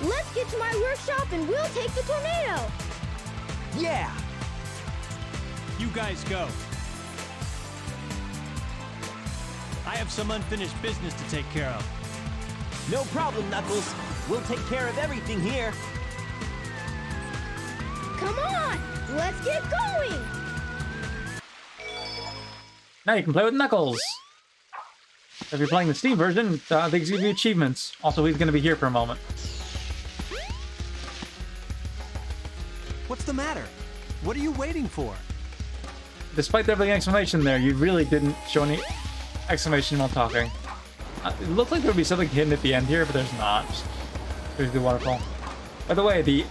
Let's get to my workshop and we'll take the tornado.
Yeah.
You guys go. I have some unfinished business to take care of.
No problem, Knuckles. We'll take care of everything here.
Come on, let's get going.
Now you can play with Knuckles! If you're playing the Steam version, they give you achievements. Also, he's going to be here for a moment.
What's the matter? What are you waiting for?
Despite there being an exclamation there, you really didn't show any exclamation while talking. It looked like there would be something hidden at the end here, but there's not. There's the waterfall. By the way, the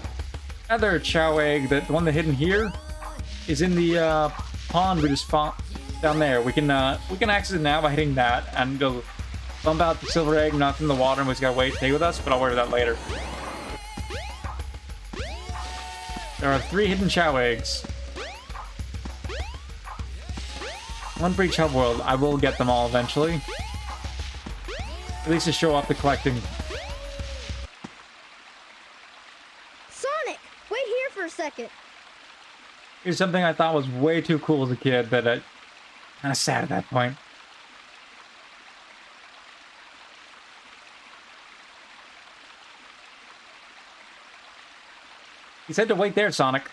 other Chow egg, the one that hidden here, is in the pond we just found down there. We can access it now by hitting that and go bump out the silver egg, knock it in the water, and we just gotta wait, take it with us, but I'll worry about that later. There are 3 hidden Chow eggs. One for each hub world. I will get them all eventually. At least to show off the collecting.
Sonic, wait here for a second.
Here's something I thought was way too cool as a kid that I kind of sad at that point. He said to wait there, Sonic.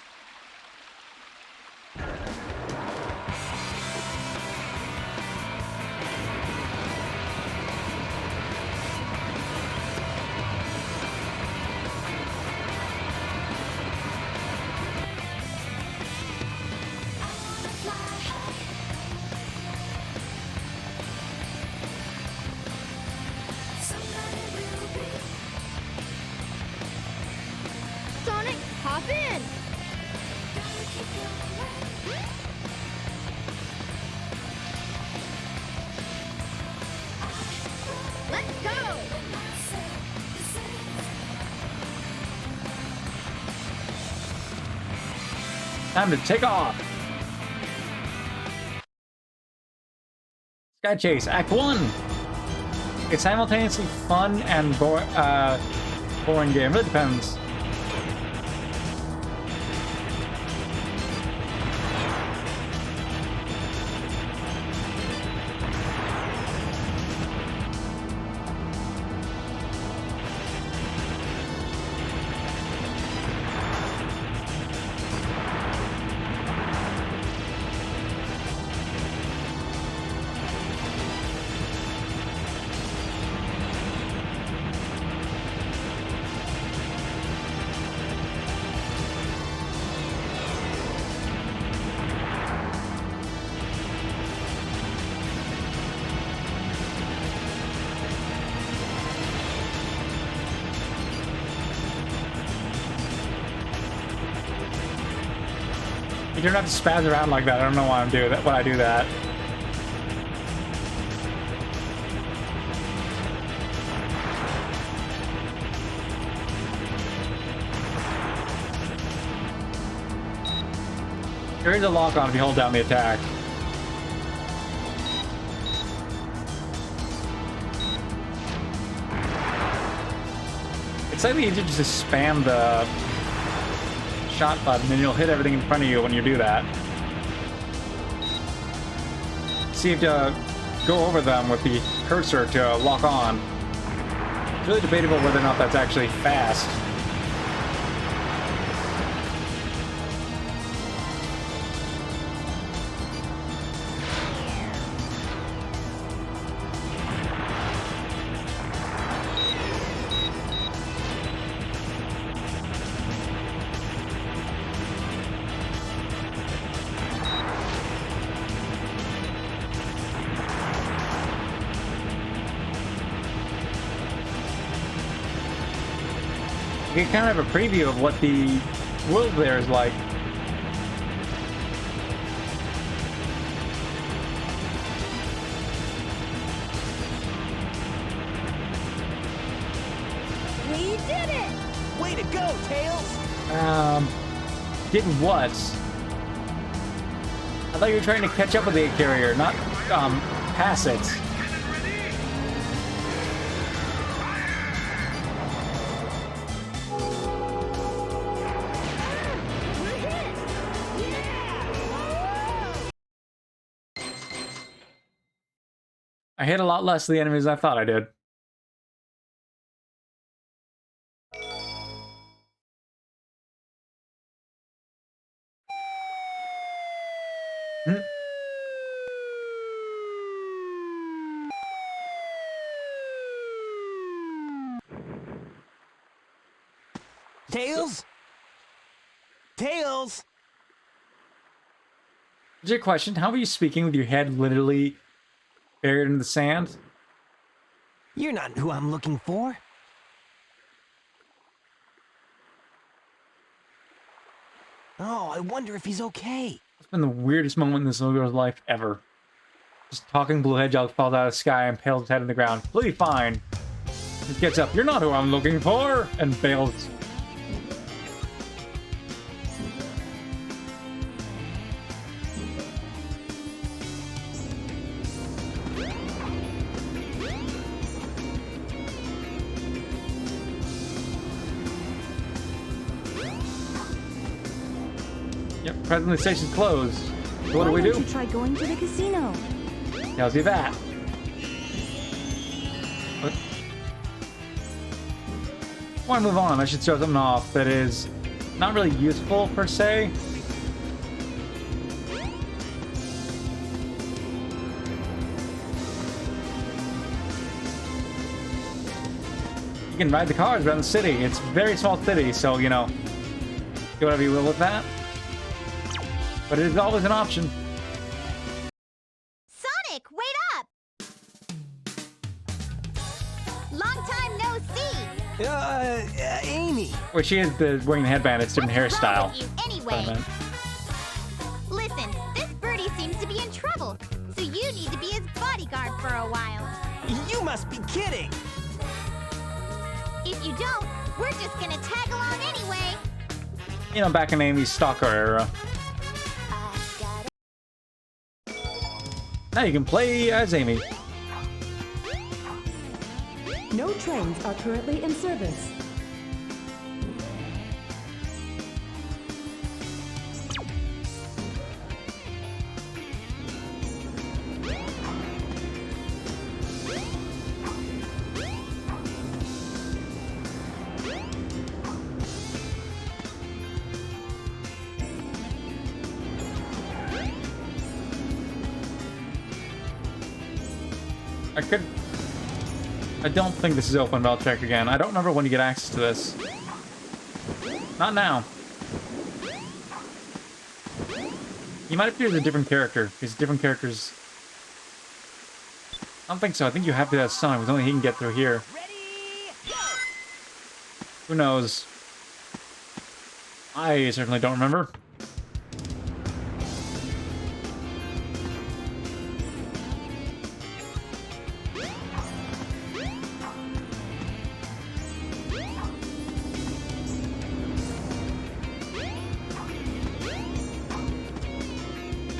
Sonic, hop in. Let's go.
Time to take off. Sky Chase, Act 1. It's simultaneously fun and boring game. Really depends. You don't have to spaz around like that. I don't know why I'm doing that. Why I do that. There is a lock on if you hold down the attack. It's slightly easier just to spam the shot button and you'll hit everything in front of you when you do that. See if to go over them with the cursor to lock on. It's really debatable whether or not that's actually fast. You can kind of have a preview of what the world there is like.
We did it!
Way to go, Tails!
Did what? I thought you were trying to catch up with the carrier, not, pass it. I hit a lot less of the enemies than I thought I did.
Tails? Tails!
Here's your question. How are you speaking with your head literally buried in the sand?
You're not who I'm looking for.
Oh, I wonder if he's okay.
It's been the weirdest moment in this little girl's life ever. Just talking blue hedgehog falls out of the sky and impales his head on the ground. Completely fine. He gets up. You're not who I'm looking for! And bails. Yep, presently the station's closed. So what do we
Why
do?
don't you try going to the casino?
Tells you that. But before I move on, I should show something off that is not really useful per se. You can ride the cars around the city. It's a very small city, so, you know, do whatever you will with that. But it is always an option.
Sonic, wait up! Long time no see!
Amy.
Well, she is wearing the headband. It's different
What's
hairstyle.
wrong with you anyway? Listen, this birdie seems to be in trouble, so you need to be his bodyguard for a while.
You must be kidding.
If you don't, we're just gonna tag along anyway.
You know, back in Amy's stalker era. Now you can play as Amy.
No trains are currently in service.
I don't think this is open, but I'll check again. I don't remember when you get access to this. Not now. You might appear as a different character, because different characters... I don't think so. I think you have to have Sonic, because only he can get through here. Who knows? I certainly don't remember.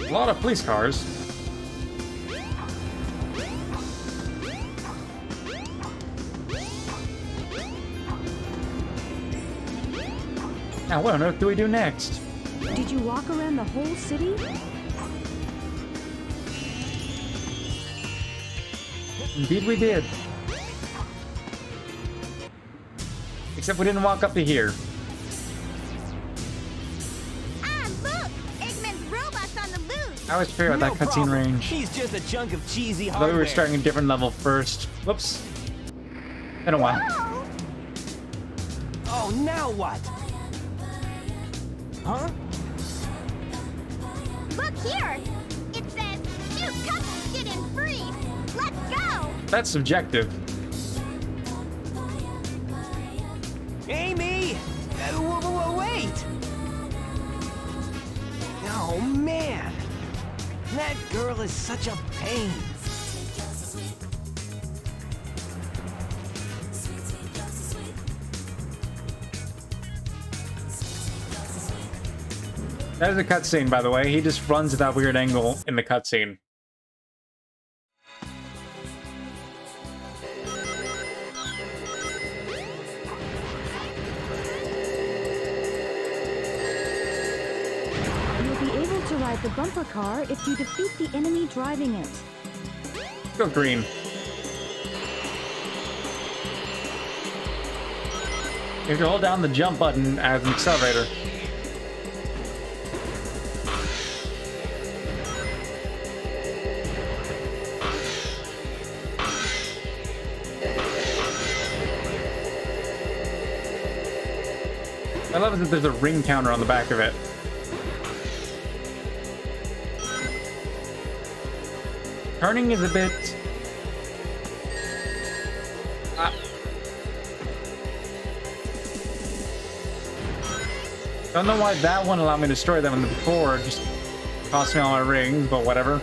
A lot of police cars. Now, what on earth do we do next?
Did you walk around the whole city?
Indeed we did. Except we didn't walk up to here. I always figure out that cutscene range.
He's just a chunk of cheesy
I
hardware.
thought we were starting a different level first. Whoops. Been a while.
Oh, now what? Huh?
Look here! It says, two couples get in free! Let's go!
That's subjective.
Amy! Wait! Oh, man! That girl is such a pain.
That is a cutscene, by the way. He just runs at that weird angle in the cutscene.
To ride the bumper car if you defeat the enemy driving it.
Go green. You have to hold down the jump button as an accelerator. I love it that there's a ring counter on the back of it. Turning is a bit... Don't know why that one allowed me to destroy them and before just cost me all my rings, but whatever.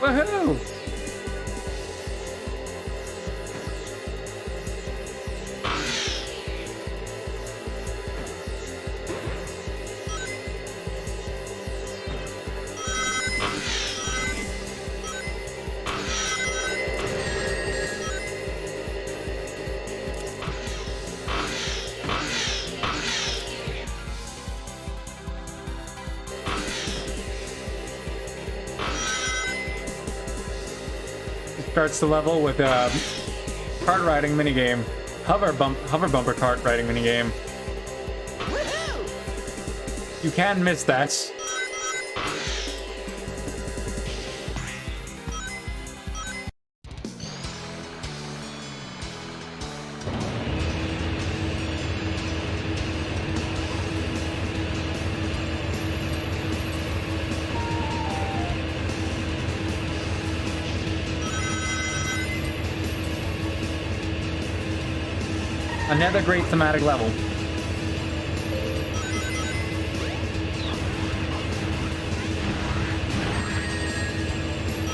Woohoo! Starts the level with a kart riding minigame, hover bumper kart riding minigame. You can miss that. Another great thematic level.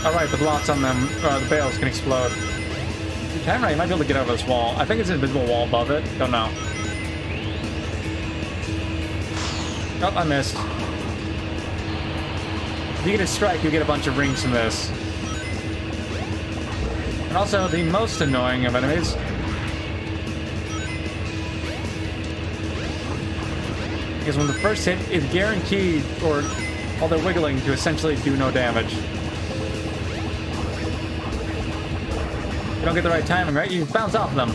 Alright, the blocks on them, the bales can explode. You can, right? You might be able to get over this wall. I think it's an invisible wall above it. Don't know. Oh, I missed. If you get a strike, you get a bunch of rings from this. And also, the most annoying of enemies because when the first hit is guaranteed, or all they're wiggling, to essentially do no damage. You don't get the right timing, right? You bounce off them.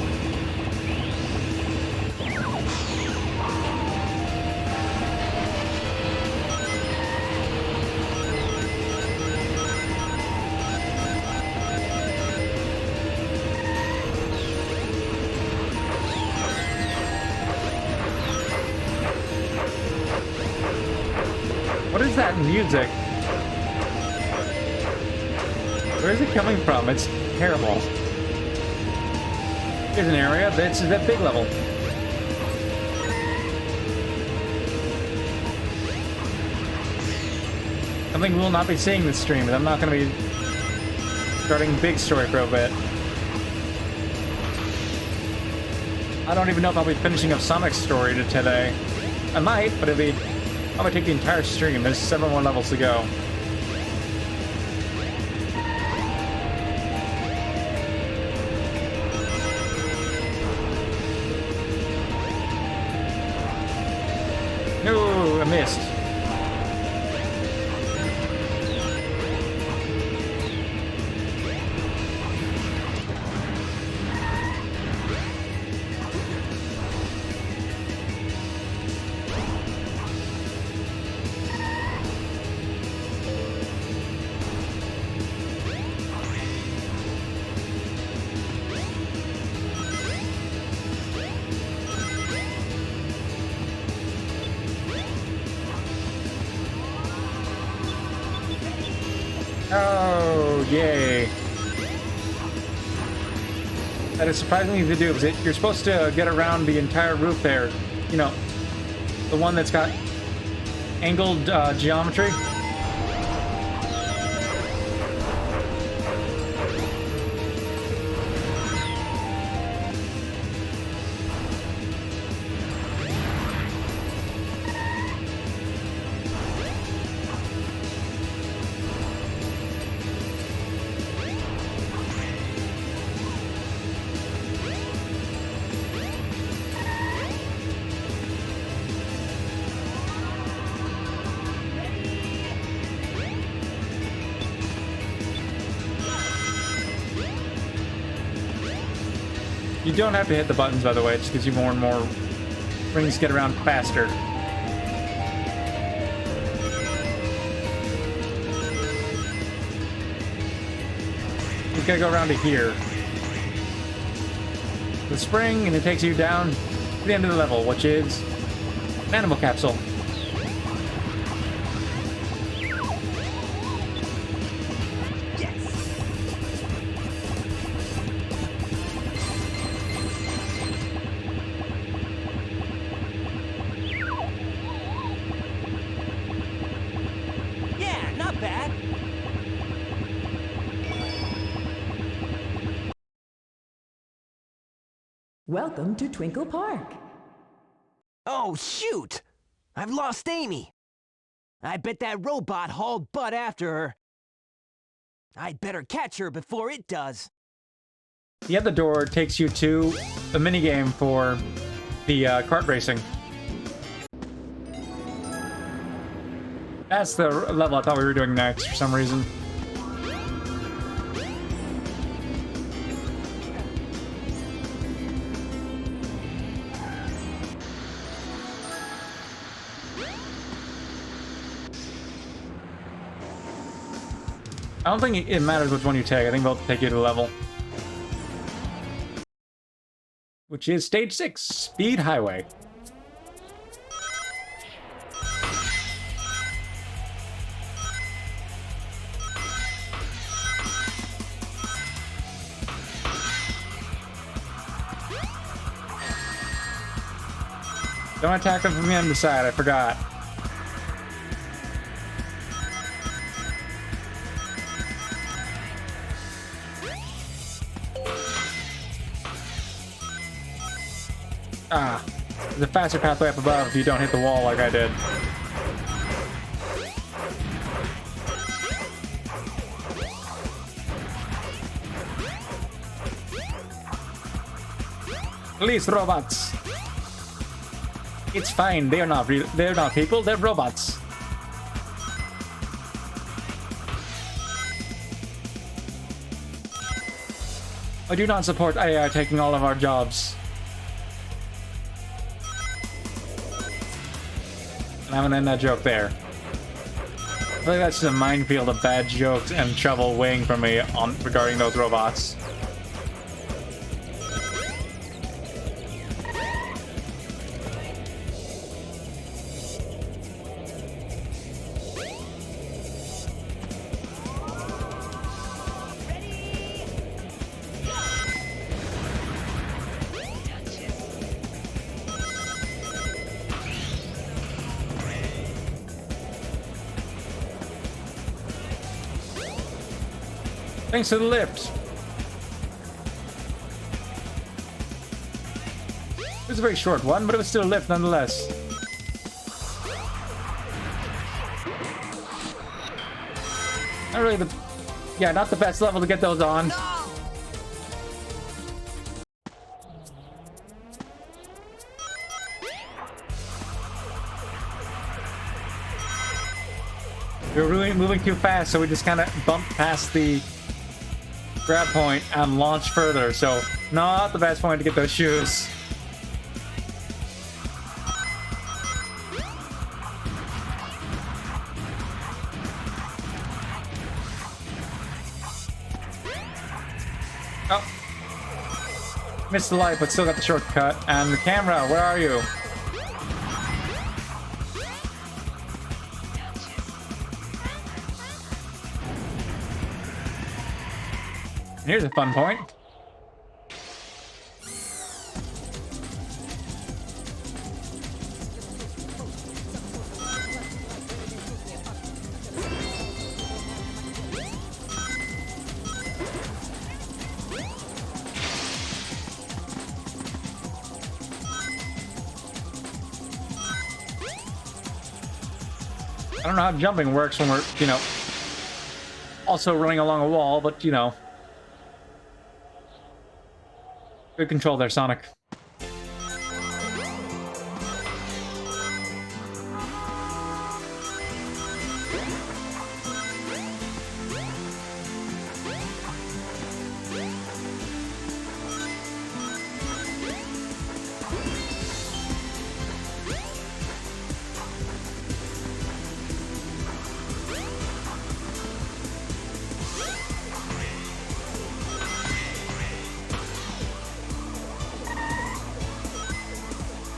What is that music? Where is it coming from? It's terrible. Here's an area that's that big level. Something we will not be seeing this stream, but I'm not going to be starting big story for a bit. I don't even know if I'll be finishing up Sonic's story today. I might, but it'll be... I'm gonna take the entire stream. There's several more levels to go. No, I missed. Oh, yay. That is surprisingly easy to do, because you're supposed to get around the entire roof there. You know, the one that's got angled geometry. You don't have to hit the buttons, by the way. It just gives you more and more rings to get around faster. You gotta go around to here. The spring, and it takes you down to the end of the level, which is an animal capsule.
Welcome to Twinkle Park.
Oh, shoot! I've lost Amy. I bet that robot hauled butt after her. I'd better catch her before it does.
The other door takes you to the minigame for the kart racing. That's the level I thought we were doing next for some reason. I don't think it matters which one you take. I think both take you to the level. Which is stage 6, Speed Highway. Don't attack them from the other side, I forgot. Ah, there's a faster pathway up above if you don't hit the wall like I did. Police robots. It's fine. They're not real. They're not people. They're robots. I do not support AI taking all of our jobs. And I'm gonna end that joke there. I feel like that's just a minefield of bad jokes and trouble weighing for me on regarding those robots. Thanks to the lift. It was a very short one, but it was still a lift nonetheless. Not really the... Yeah, not the best level to get those on. We were really moving too fast, so we just kind of bumped past the grab point and launch further, so not the best point to get those shoes. Oh. Missed the light, but still got the shortcut. And the camera, where are you? Here's a fun point. I don't know how jumping works when we're, you know, also running along a wall, but, you know. Good control there, Sonic.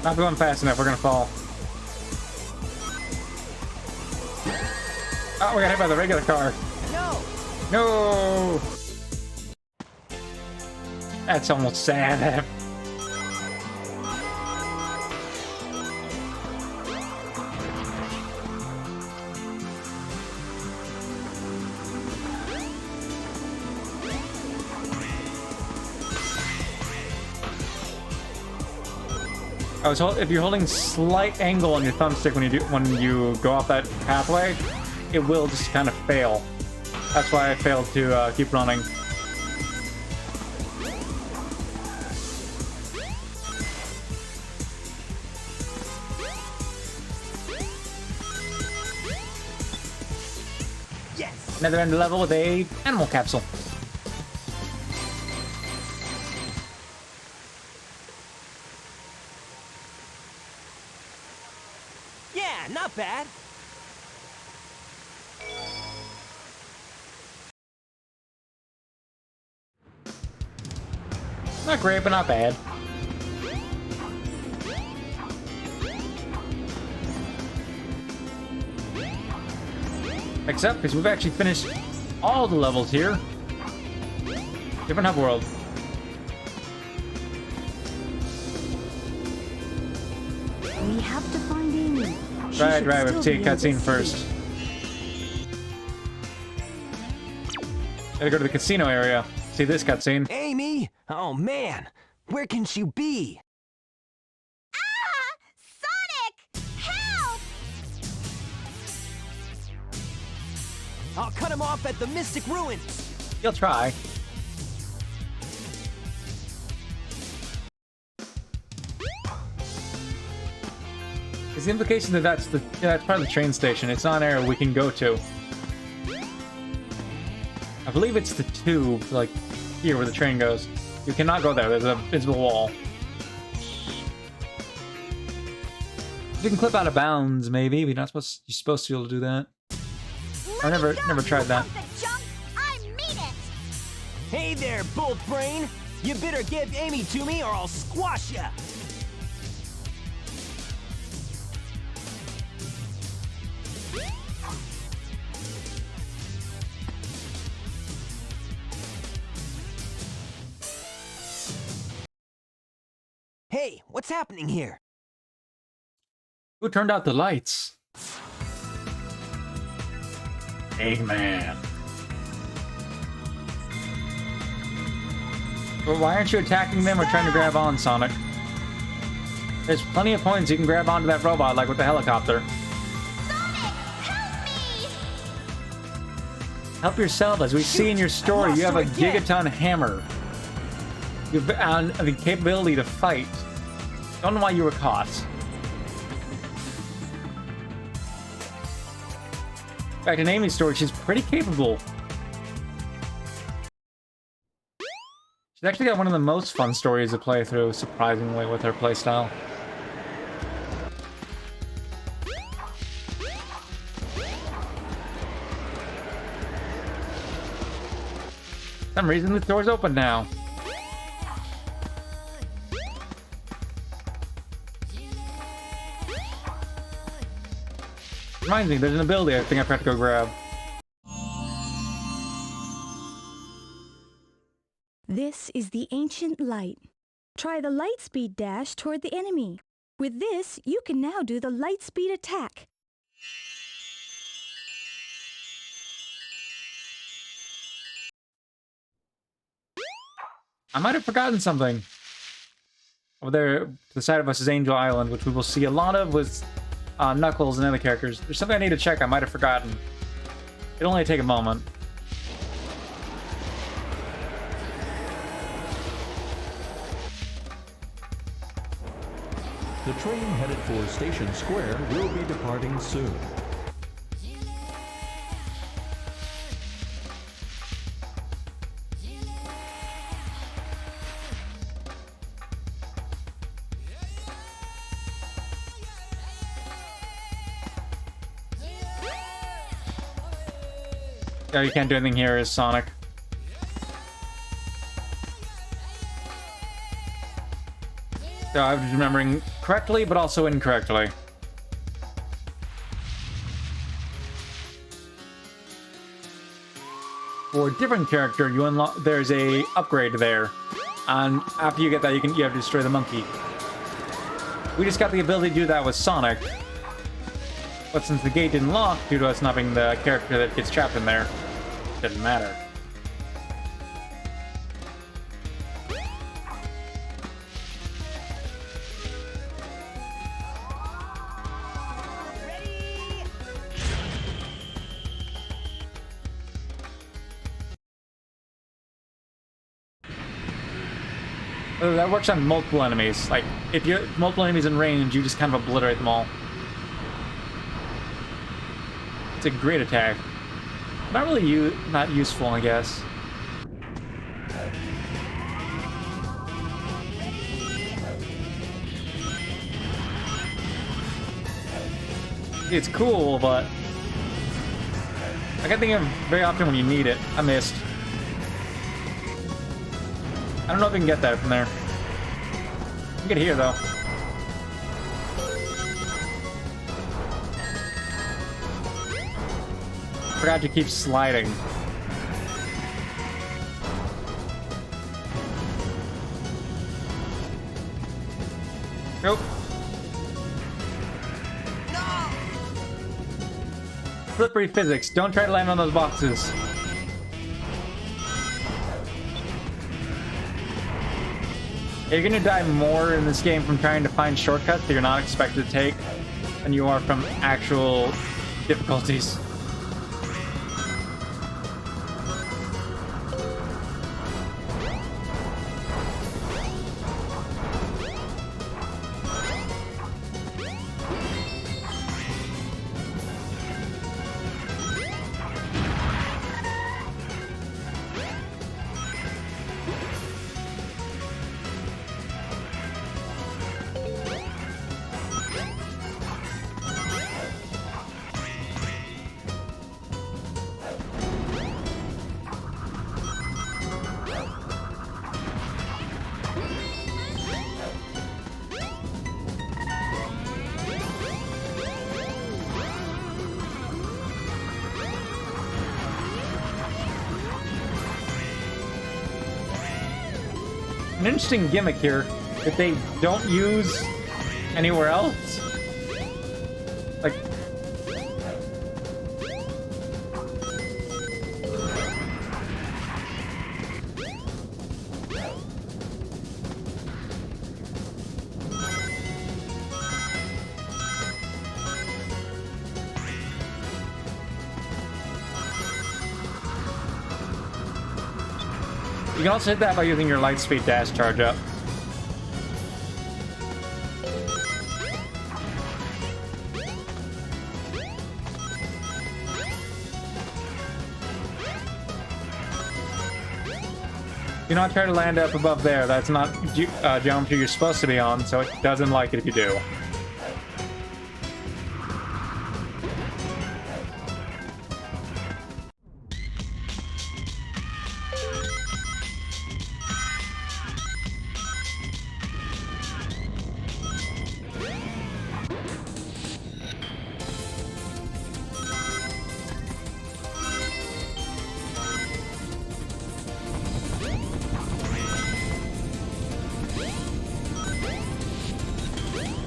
Not going fast enough, we're gonna fall. Oh, we got hit by the regular car.
No!
No! That's almost sad. If you're holding slight angle on your thumbstick when you go off that pathway, it will just kind of fail. That's why I failed to keep running.
Yes!
Another end level with a animal capsule.
Yeah, not bad.
Not great, but not bad. Except because we've actually finished all the levels here. Different hub world.
We have to find Amy. She
Right,
should
we have
still
to take
be in
cutscene
this
first.
city.
Gotta go to the casino area. See this cutscene.
Amy? Oh man, where can she be?
Ah! Sonic! Help!
I'll cut him off at the Mystic Ruins.
You'll try. Is the implication that that's part of the train station? It's not an area we can go to. I believe it's the tube, like here where the train goes. You cannot go there. There's a visible wall. You can clip out of bounds, maybe. You're not supposed. You're supposed to be able to do that. I never tried that.
I mean it!
Hey there, Bolt Brain! You better give Amy to me or I'll squash ya! Hey, what's happening here?
Who turned out the lights? Eggman. Well, why aren't you attacking them or trying to grab on, Sonic? There's plenty of points you can grab onto that robot, like with the helicopter.
Sonic, help me!
Help yourself. As we see in your story, you have a gigaton hammer. You've the capability to fight. Don't know why you were caught. In fact, in Amy's story, she's pretty capable. She's actually got one of the most fun stories to play through, surprisingly, with her playstyle. For some reason, the door's open now. Reminds me, there's an ability I think I have to go grab.
This is the ancient light. Try the light speed dash toward the enemy. With this, you can now do the light speed attack.
I might have forgotten something. Over there, to the side of us is Angel Island, which we will see a lot of with Knuckles and other characters. There's something I need to check. I might have forgotten. It'll only take a moment.
The train headed for Station Square will be departing soon.
Oh, you can't do anything here as Sonic. So I was remembering correctly, but also incorrectly. For a different character, you unlock. There's a upgrade there, and after you get that, you have to destroy the monkey. We just got the ability to do that with Sonic, but since the gate didn't lock due to us not being the character that gets trapped in there, it doesn't matter. So that works on multiple enemies. Like, if you're multiple enemies in range, you just kind of obliterate them all. It's a great attack. Not really not useful, I guess. It's cool, but I can't think of very often when you need it. I missed. I don't know if we can get that from there. We can get here, though. Forgot to keep sliding. Nope.
No!
Slippery physics. Don't try to land on those boxes. You're gonna die more in this game from trying to find shortcuts that you're not expected to take than you are from actual difficulties. An interesting gimmick here that they don't use anywhere else. Like, you can also hit that by using your light speed dash charge up. Do not try to land up above there. That's not geometry you're supposed to be on, so it doesn't like it if you do.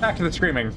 Back to the screaming.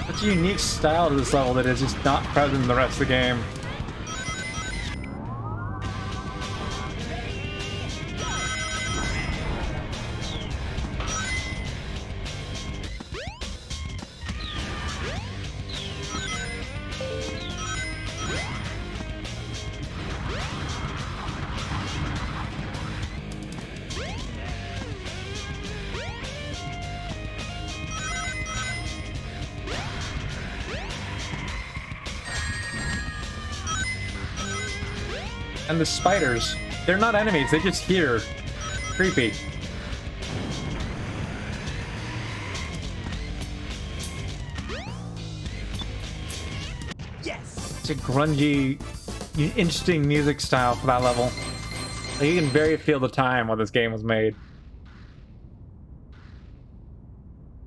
Such a unique style to this level that is just not present in the rest of the game. And the spiders, they're not enemies, they just hear. Creepy.
Yes!
a grungy, interesting music style for that level. Like, you can very feel the time when this game was made.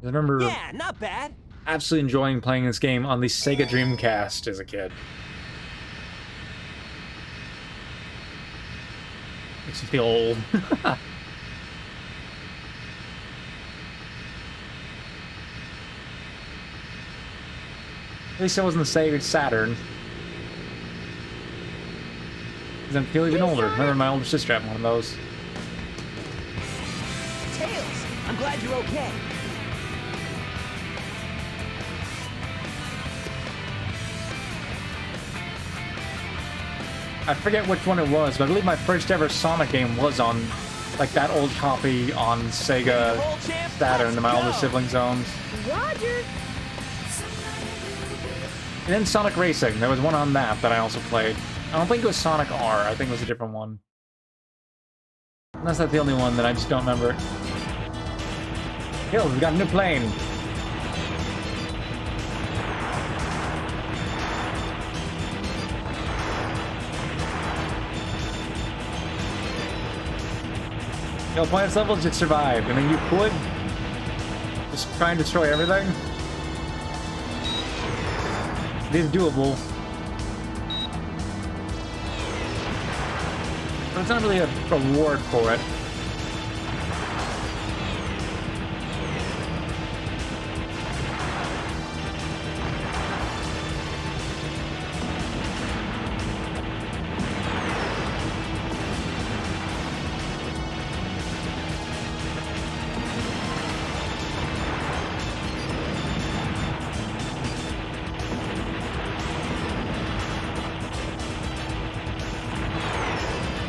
I remember
Yeah, not bad.
absolutely enjoying playing this game on the Sega Dreamcast as a kid. Makes you feel old. At least it wasn't the Sega Saturn. Because I feel even older. Remember my older sister had one of those.
Tails, I'm glad you're okay.
I forget which one it was, but I believe my first ever Sonic game was on, like, that old copy on Sega Saturn that my older siblings owned.
Roger.
And then Sonic Racing, there was one on that I also played. I don't think it was Sonic R, I think it was a different one. Unless that's the only one that I just don't remember. Yo, we got a new plane. Yo, playing this level just survived. I mean, you could just try and destroy everything. It is doable. But it's not really a reward for it.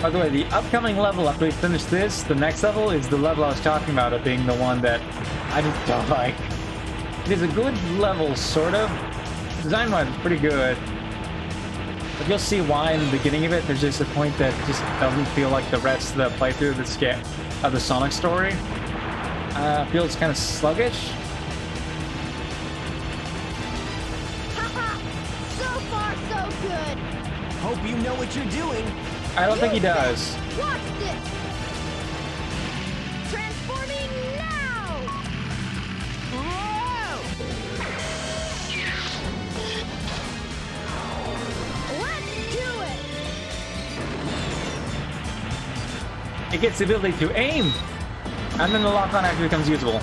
By the way, the upcoming level after we finish this, the next level is the level I was talking about, it being the one that I just don't like. It is a good level, sort of. Design-wise, it's pretty good. But you'll see why in the beginning of it, there's just a point that just doesn't feel like the rest of the playthrough of the Sonic story. Feels kind of sluggish.
Haha! So far, so good.
Hope you know what you're doing.
I don't think he does.
Watch this. Transforming now.
Whoa!
Let's do it.
It gets the ability to aim, and then the lock-on actually becomes usable.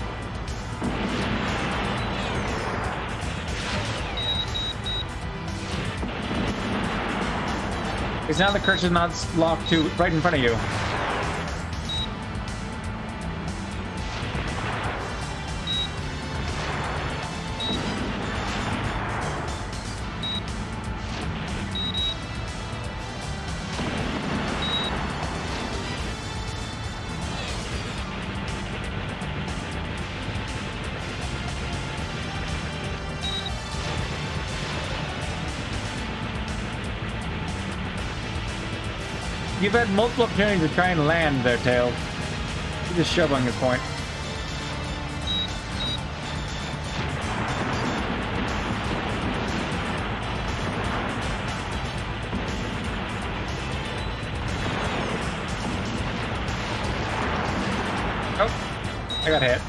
Because now the cursor's not locked to right in front of you. You've had multiple opportunities to try and land there, Tails. You're just shoveling this point. Oh, I got hit.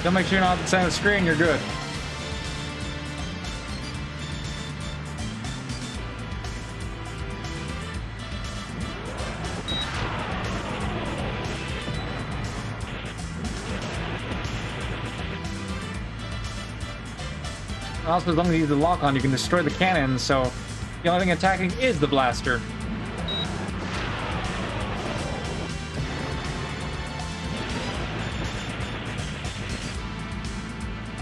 Don't make sure you're not at the center of the screen, you're good. Also, as long as you use the lock on, you can destroy the cannon, so the only thing attacking is the blaster.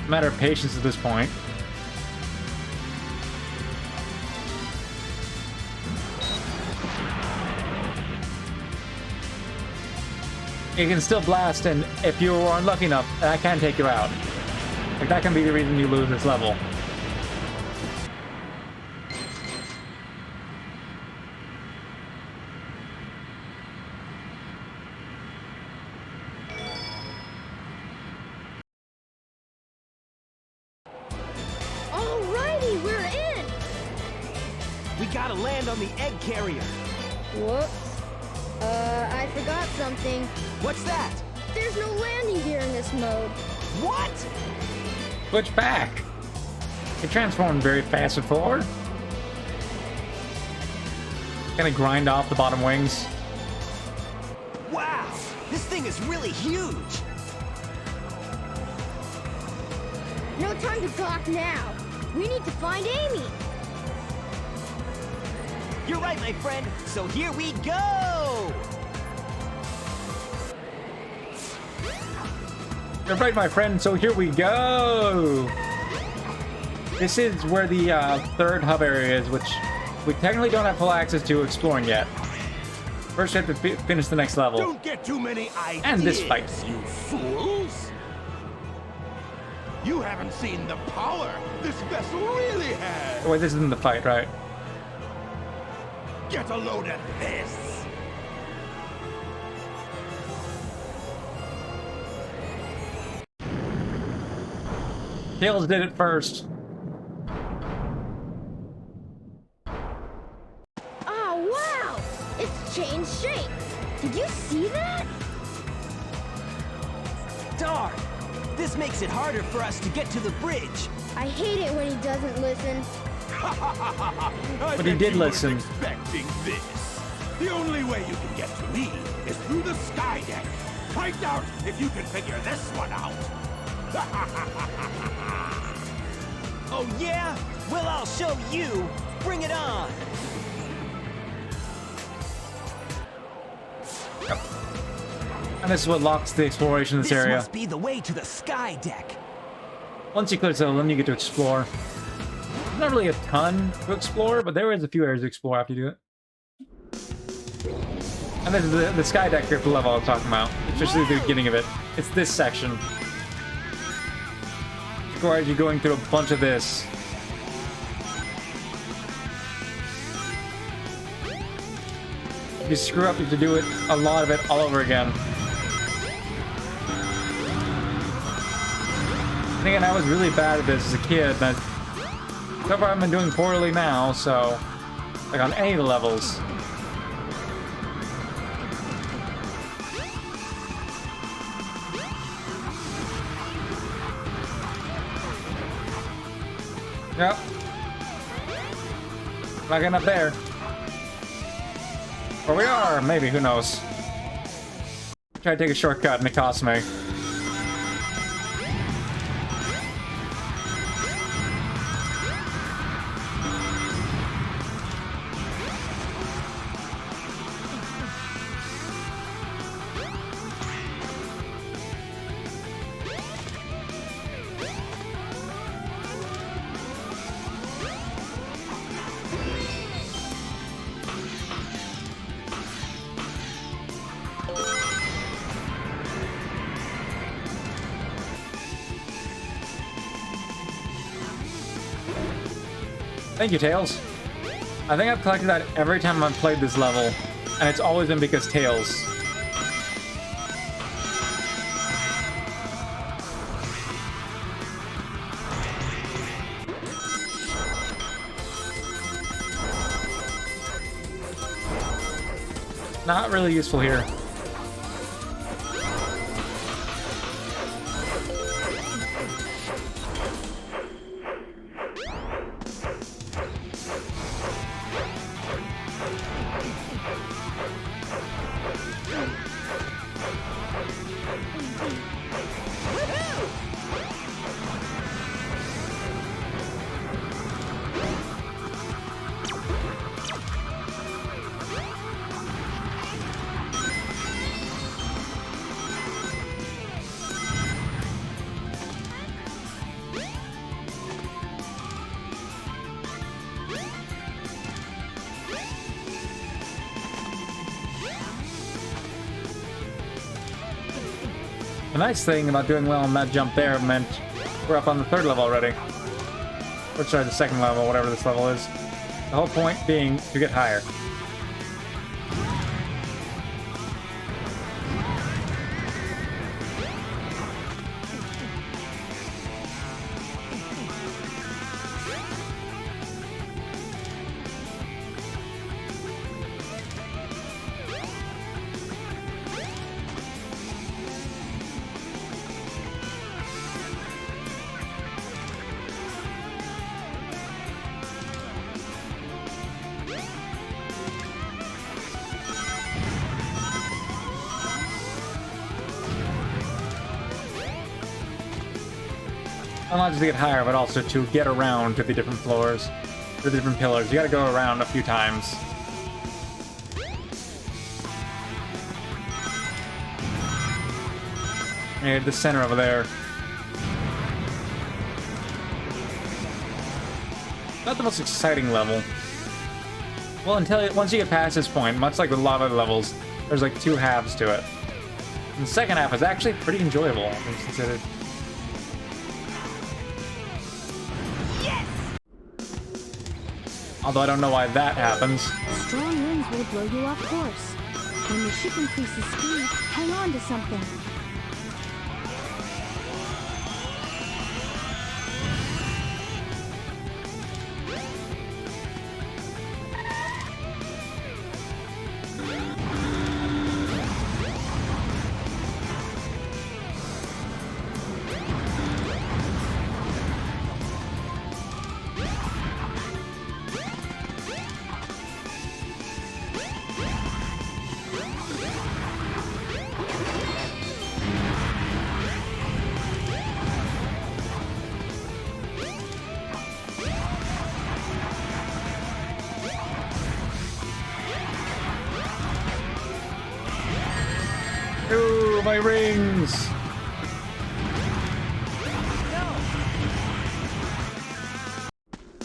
a matter of patience at this point. You can still blast, and if you are unlucky enough, that can take you out. Like, that can be the reason you lose this level.
Alrighty, we're in!
We gotta land on the egg carrier.
Whoops. I forgot something.
What's that?
There's no landing gear in this mode.
What?
Switch back. It transformed very fast before. Gonna grind off the bottom wings.
Wow, this thing is really huge.
No time to talk now. We need to find Amy.
You're right, my friend. So here we go.
You're right, my friend, so here we go! This is where the third hub area is, which we technically don't have full access to exploring yet. First, we have to finish the next level.
Don't get too many ideas,
And this fight.
you fools! You haven't seen the power this vessel really has!
Oh, wait, this isn't the fight, right?
Get a load of this!
Tails did it first.
Oh, wow! It's changed shape. Did you see that?
Darn! This makes it harder for us to get to the bridge.
I hate it when he doesn't listen.
But
he did listen.
Expecting this. The only way you can get to me is through the sky deck. I doubt if you can figure this one out.
Oh yeah? Well, I'll show you. Bring it on.
And this is what locks the exploration in this area.
Must be the way to the sky deck.
Once you clear the level, then you get to explore. There's not really a ton to explore, but there is a few areas to explore after you do it. And this is the sky deck here for the level I was talking about, especially the beginning of it. It's this section. It requires you going through a bunch of this. If you screw up, you have to do it, a lot of it, all over again. And again, I was really bad at this as a kid, but so far I've been doing poorly now, so... like on any of the levels. Yep. Not getting up there. Or we are, maybe, who knows. Try to take a shortcut and it cost me. Thank you, Tails. I think I've collected that every time I've played this level, and it's always been because Tails. Not really useful here. The nice thing about doing well on that jump there meant we're up on the 3rd level already. Or sorry, the 2nd level, whatever this level is. The whole point being to get higher. Not just to get higher, but also to get around to the different floors, to the different pillars. You gotta go around a few times. And the center over there. Not the most exciting level. Well, once you get past this point, much like with a lot of other levels, there's like 2 halves to it. And the second half is actually pretty enjoyable, all things considered. Although I don't know why that happens.
Strong winds will blow you off course. When the ship increases speed, hang on to something.
Ooh, my rings!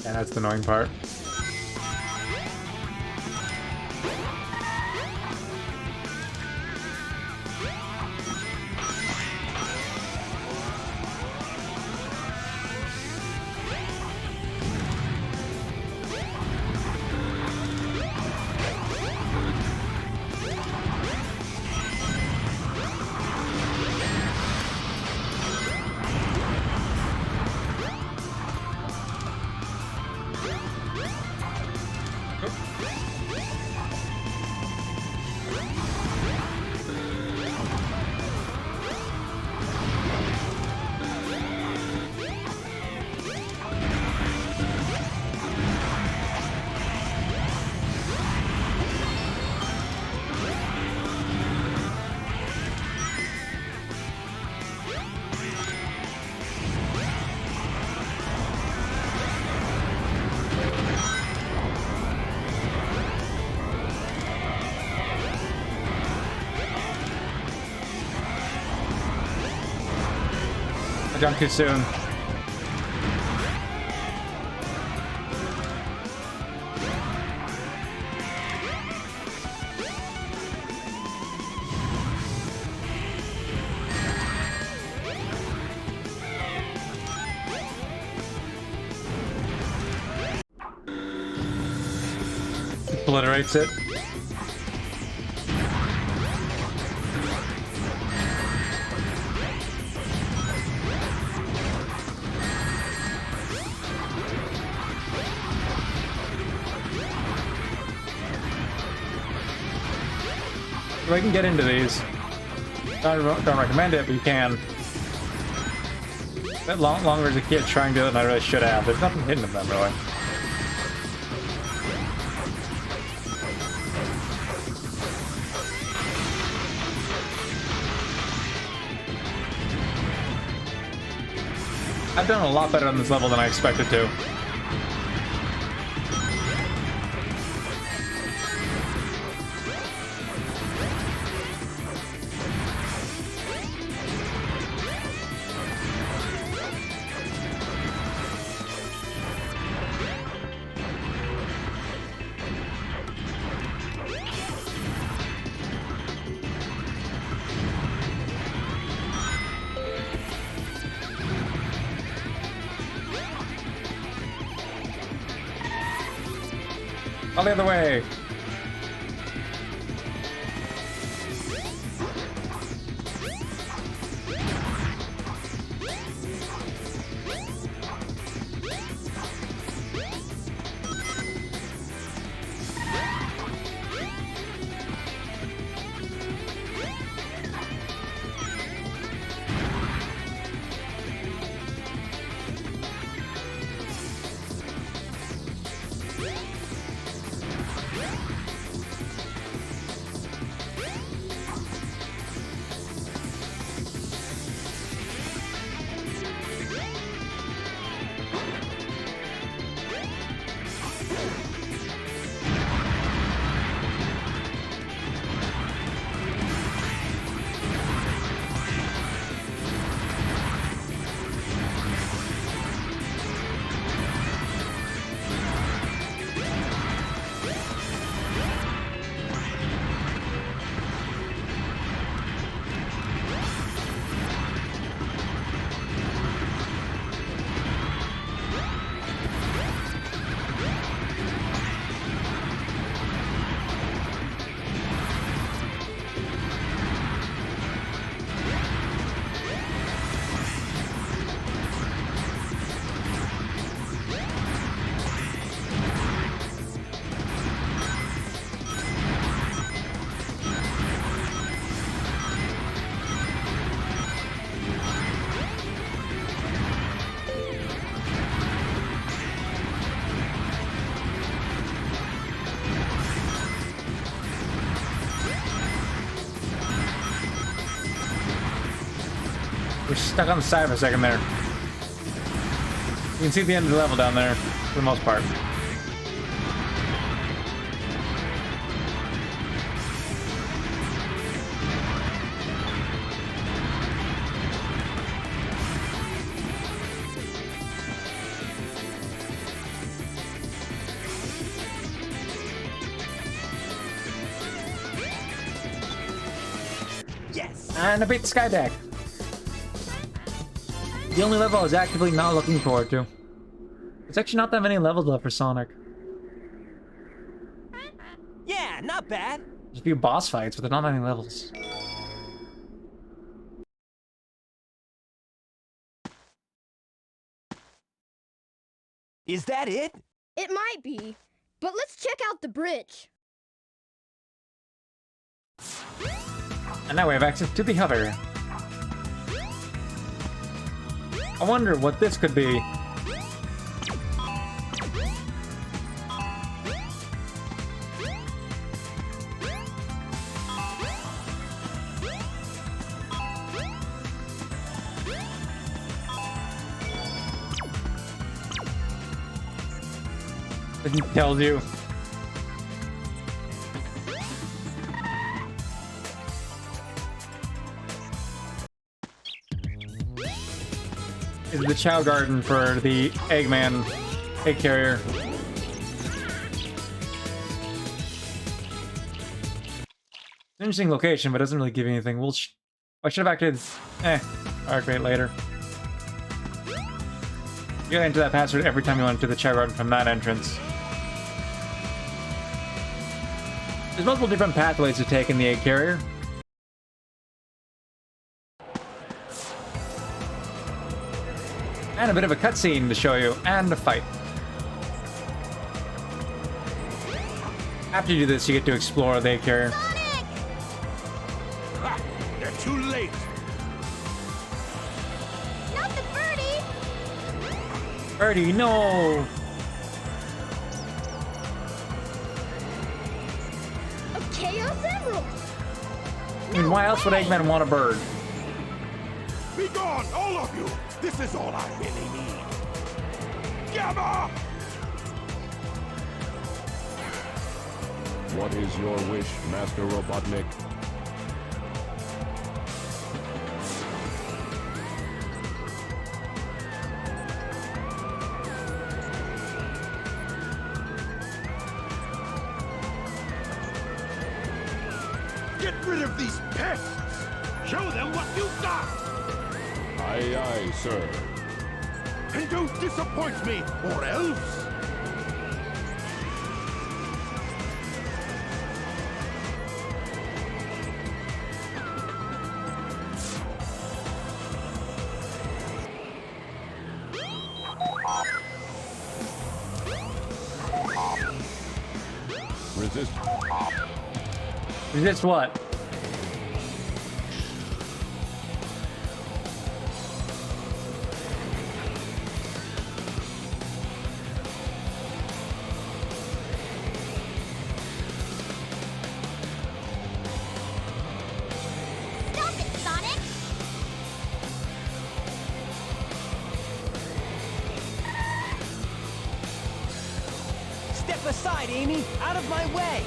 Yeah, that's the annoying part. Jumped too soon. Obliterates it. I can get into these. Don't recommend it, but you can. Spent longer as a kid trying to do it than I really should have. There's nothing hidden in them, really. I've done a lot better on this level than I expected to. All the other way. We're stuck on the side for a second there. You can see the end of the level down there, for the most part.
Yes!
And I beat the sky deck. The only level I was actively not looking forward to. There's actually not that many levels left for Sonic.
Yeah, not bad.
There's a few boss fights, but there's not many levels.
Is that it?
It might be, but let's check out the bridge.
And now we have access to the hover. I wonder what this could be. It tells you. Is the Chow Garden for the Eggman egg carrier. Interesting location, but doesn't really give you anything. I should have acted. I'll activate later. You gotta enter that password every time you want to the Chow Garden from that entrance. There's multiple different pathways to take in the egg carrier. And a bit of a cutscene to show you, and a fight. After you do this, you get to explore the egg carrier.
Sonic!
Ha! They're too late!
Not the birdie!
Birdie, no!
A Chaos Emerald!
I mean, why else would Eggman want a bird?
Be gone, all of you! This is all I really need! Gamma!
What is your wish, Master Robotnik?
Get rid of these pests! Show them what you've got!
Aye, aye, sir.
And don't disappoint me, or else! resist.
Resist what?
Stop it, Sonic!
Step aside, Amy! Out of my way!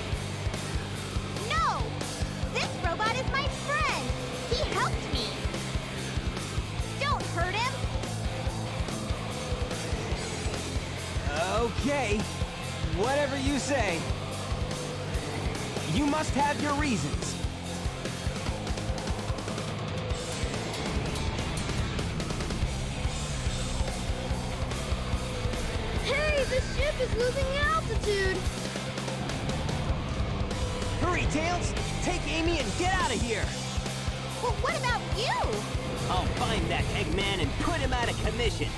No! This robot is my friend! He helped me! Don't hurt him!
Okay. Whatever you say. You must have your reasons.
Hey, the ship is losing altitude!
Hurry, Tails! Take Amy and get out of here!
Well, what about you?
I'll find that Eggman and put him out of commission.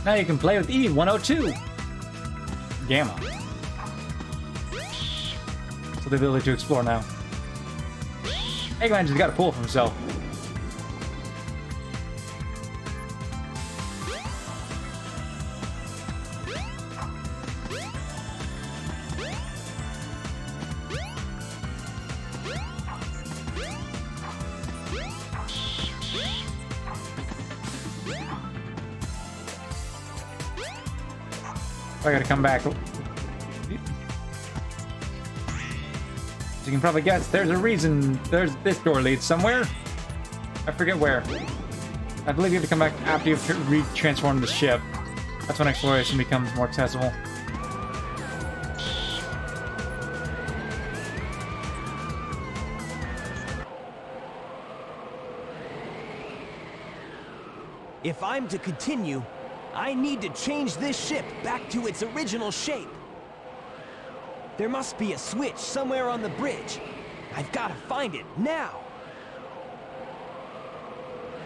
Now you can play with E102. Gamma. So the ability to explore now. Eggman just got a pull for himself. I gotta come back. As you can probably guess, there's a reason. There's this door leads somewhere. I forget where. I believe you have to come back after you've re-transformed the ship. That's when exploration becomes more accessible.
If I'm to continue, I need to change this ship back to its original shape. There must be a switch somewhere on the bridge. I've got to find it now.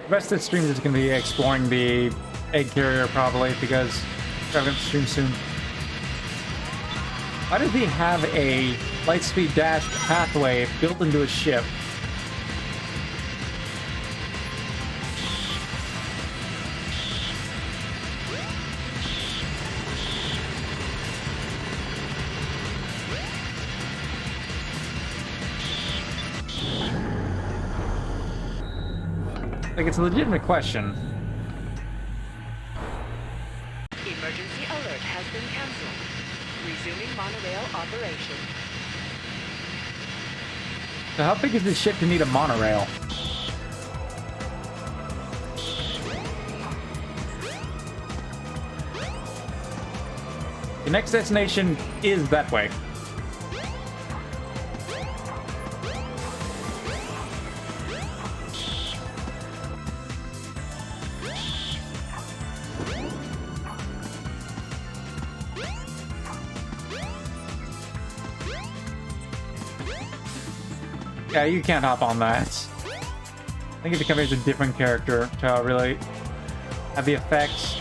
The rest of the stream is going to be exploring the egg carrier probably because we're going to stream soon. Why does he have a lightspeed dash pathway built into his ship? Like, it's a legitimate question.
Emergency alert has been cancelled. Resuming monorail operation.
So how big is this ship to need a monorail? The next destination is that way. Yeah, you can't hop on that. I think it becomes a different character to really have the effects.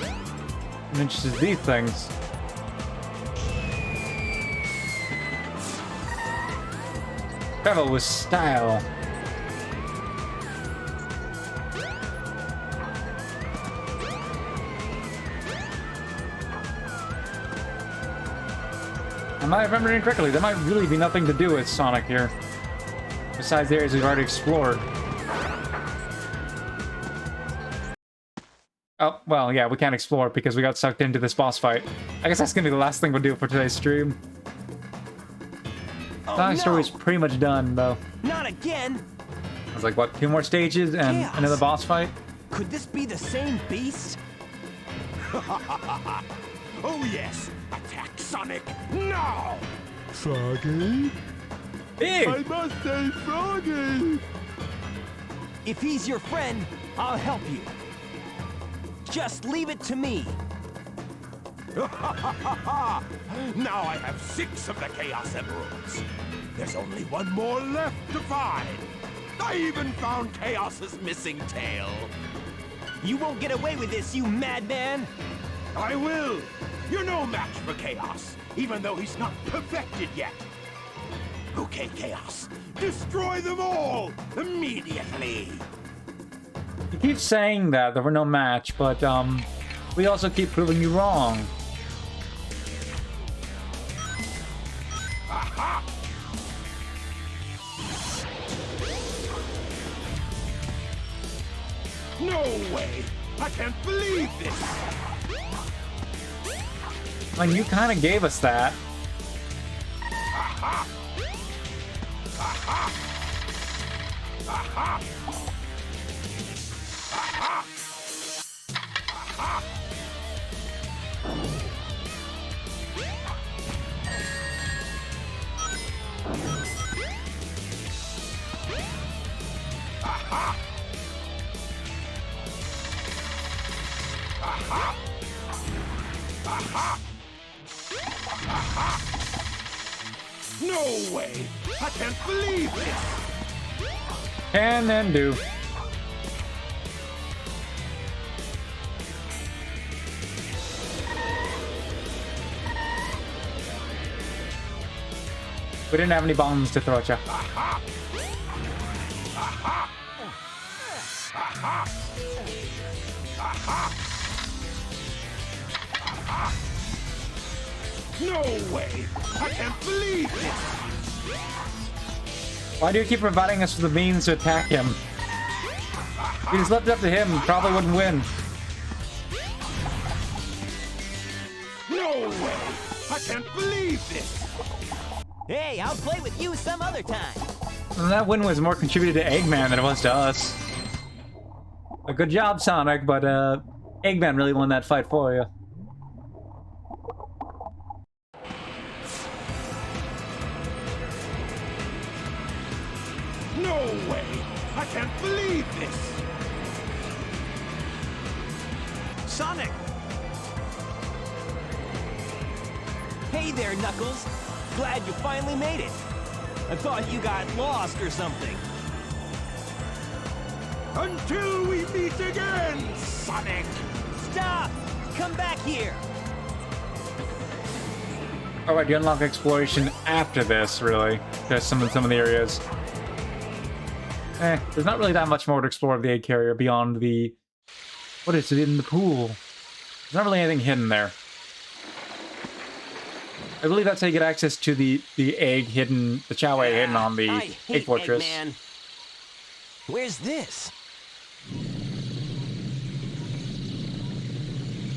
I'm interested in these things. Travel with style. Am I remembering correctly? There might really be nothing to do with Sonic here. Besides the areas we've already explored. Oh, well, yeah, we can't explore because we got sucked into this boss fight. I guess that's gonna be the last thing we'll do for today's stream.
Oh,
Sonic's story is pretty much done, though.
Not again!
I was like, what, 2 more stages and
Chaos.
another boss fight?
Could this be the same beast?
Oh yes! Attack Sonic now!
Froggy? Big!
must say Froggy!
If he's your friend, I'll help you. Just leave it to me.
Now I have 6 of the Chaos Emeralds. There's only 1 more left to find. I even found Chaos's missing tail.
You won't get away with this, you madman!
I will! You're no match for Chaos, even though he's not perfected yet. Okay, Chaos, destroy them all immediately!
You keep saying that we're no match, but we also keep proving you wrong.
Aha! No way! I can't believe this!
I mean, you kind of gave us that.
Aha! Aha! Aha! Aha! Aha! Aha! Aha! Aha! Aha! No way! I can't believe this!
Can and do. We didn't have any bombs to throw at you.
Aha! Aha! Aha! Aha! Aha! No way! I can't believe this!
Why do you keep providing us with the means to attack him? If you just left it up to him, he probably wouldn't win.
No way! I can't believe this!
Hey, I'll play with you some other time.
And that win was more contributed to Eggman than it was to us. A good job, Sonic, but Eggman really won that fight for you.
No way! I can't believe this!
Sonic!
Hey there, Knuckles. Glad you finally made it. I thought you got lost or something.
Until we meet again, Sonic!
Stop! Come back here!
Alright, you unlock exploration after this, really. There's some of the areas. There's not really that much more to explore of the egg carrier beyond the... What is it in the pool? There's not really anything hidden there. I believe that's how you get access to the egg hidden, the Chow egg hidden on the
I
egg
hate
fortress.
Eggman. Where's this?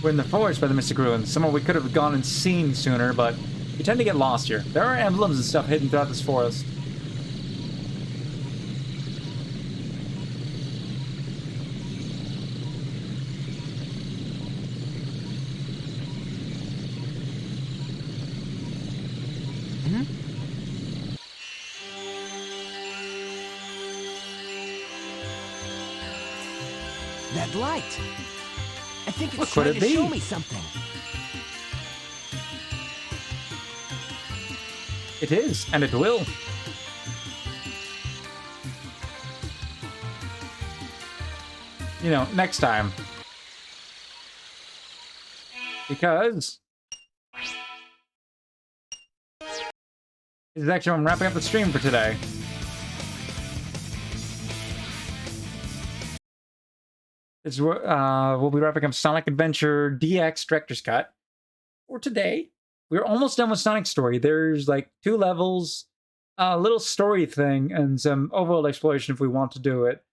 We're in the forest by the Mystic Ruins, somewhere we could have gone and seen sooner, but we tend to get lost here. There are emblems and stuff hidden throughout this forest.
That light. I think
What
it's
could
trying
it
to
be?
show me something.
It is, and it will. You know, next time. Because... this is actually I'm wrapping up the stream for today. We'll be wrapping up Sonic Adventure DX Director's Cut for today. We're almost done with Sonic's story. There's like 2 levels, a little story thing, and some overworld exploration if we want to do it.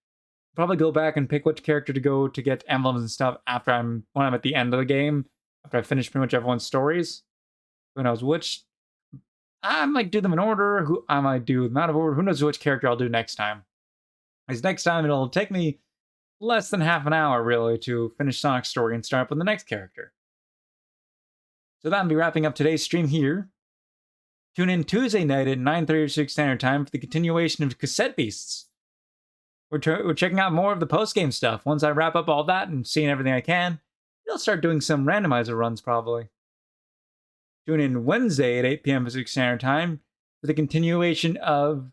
Probably go back and pick which character to go to get emblems and stuff when I'm at the end of the game, after I finish pretty much everyone's stories. Who knows which? I might do them in order. I might do them out of order. Who knows which character I'll do next time? Because next time it'll take me less than half an hour, really, to finish Sonic's story and start up with the next character. So that'll be wrapping up today's stream here. Tune in Tuesday night at 9:36 Standard Time for the continuation of Cassette Beasts. We're checking out more of the post-game stuff. Once I wrap up all that and seeing everything I can, I'll start doing some randomizer runs, probably. Tune in Wednesday at 8 p.m. Pacific Standard Time for the continuation of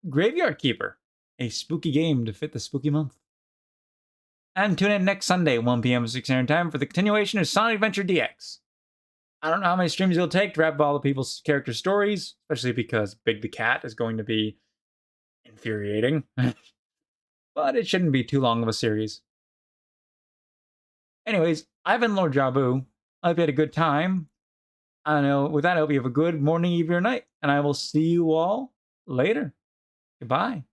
Graveyard Keeper. a spooky game to fit the spooky month. And tune in next Sunday, 1 p.m. 6 Eastern Time, for the continuation of Sonic Adventure DX. I don't know how many streams it'll take to wrap up all the people's character stories, especially because Big the Cat is going to be infuriating. But it shouldn't be too long of a series. Anyways, I've been Lord Jabu. I hope you had a good time. I don't know. With that, I hope you have a good morning, evening, or night. And I will see you all later. Goodbye.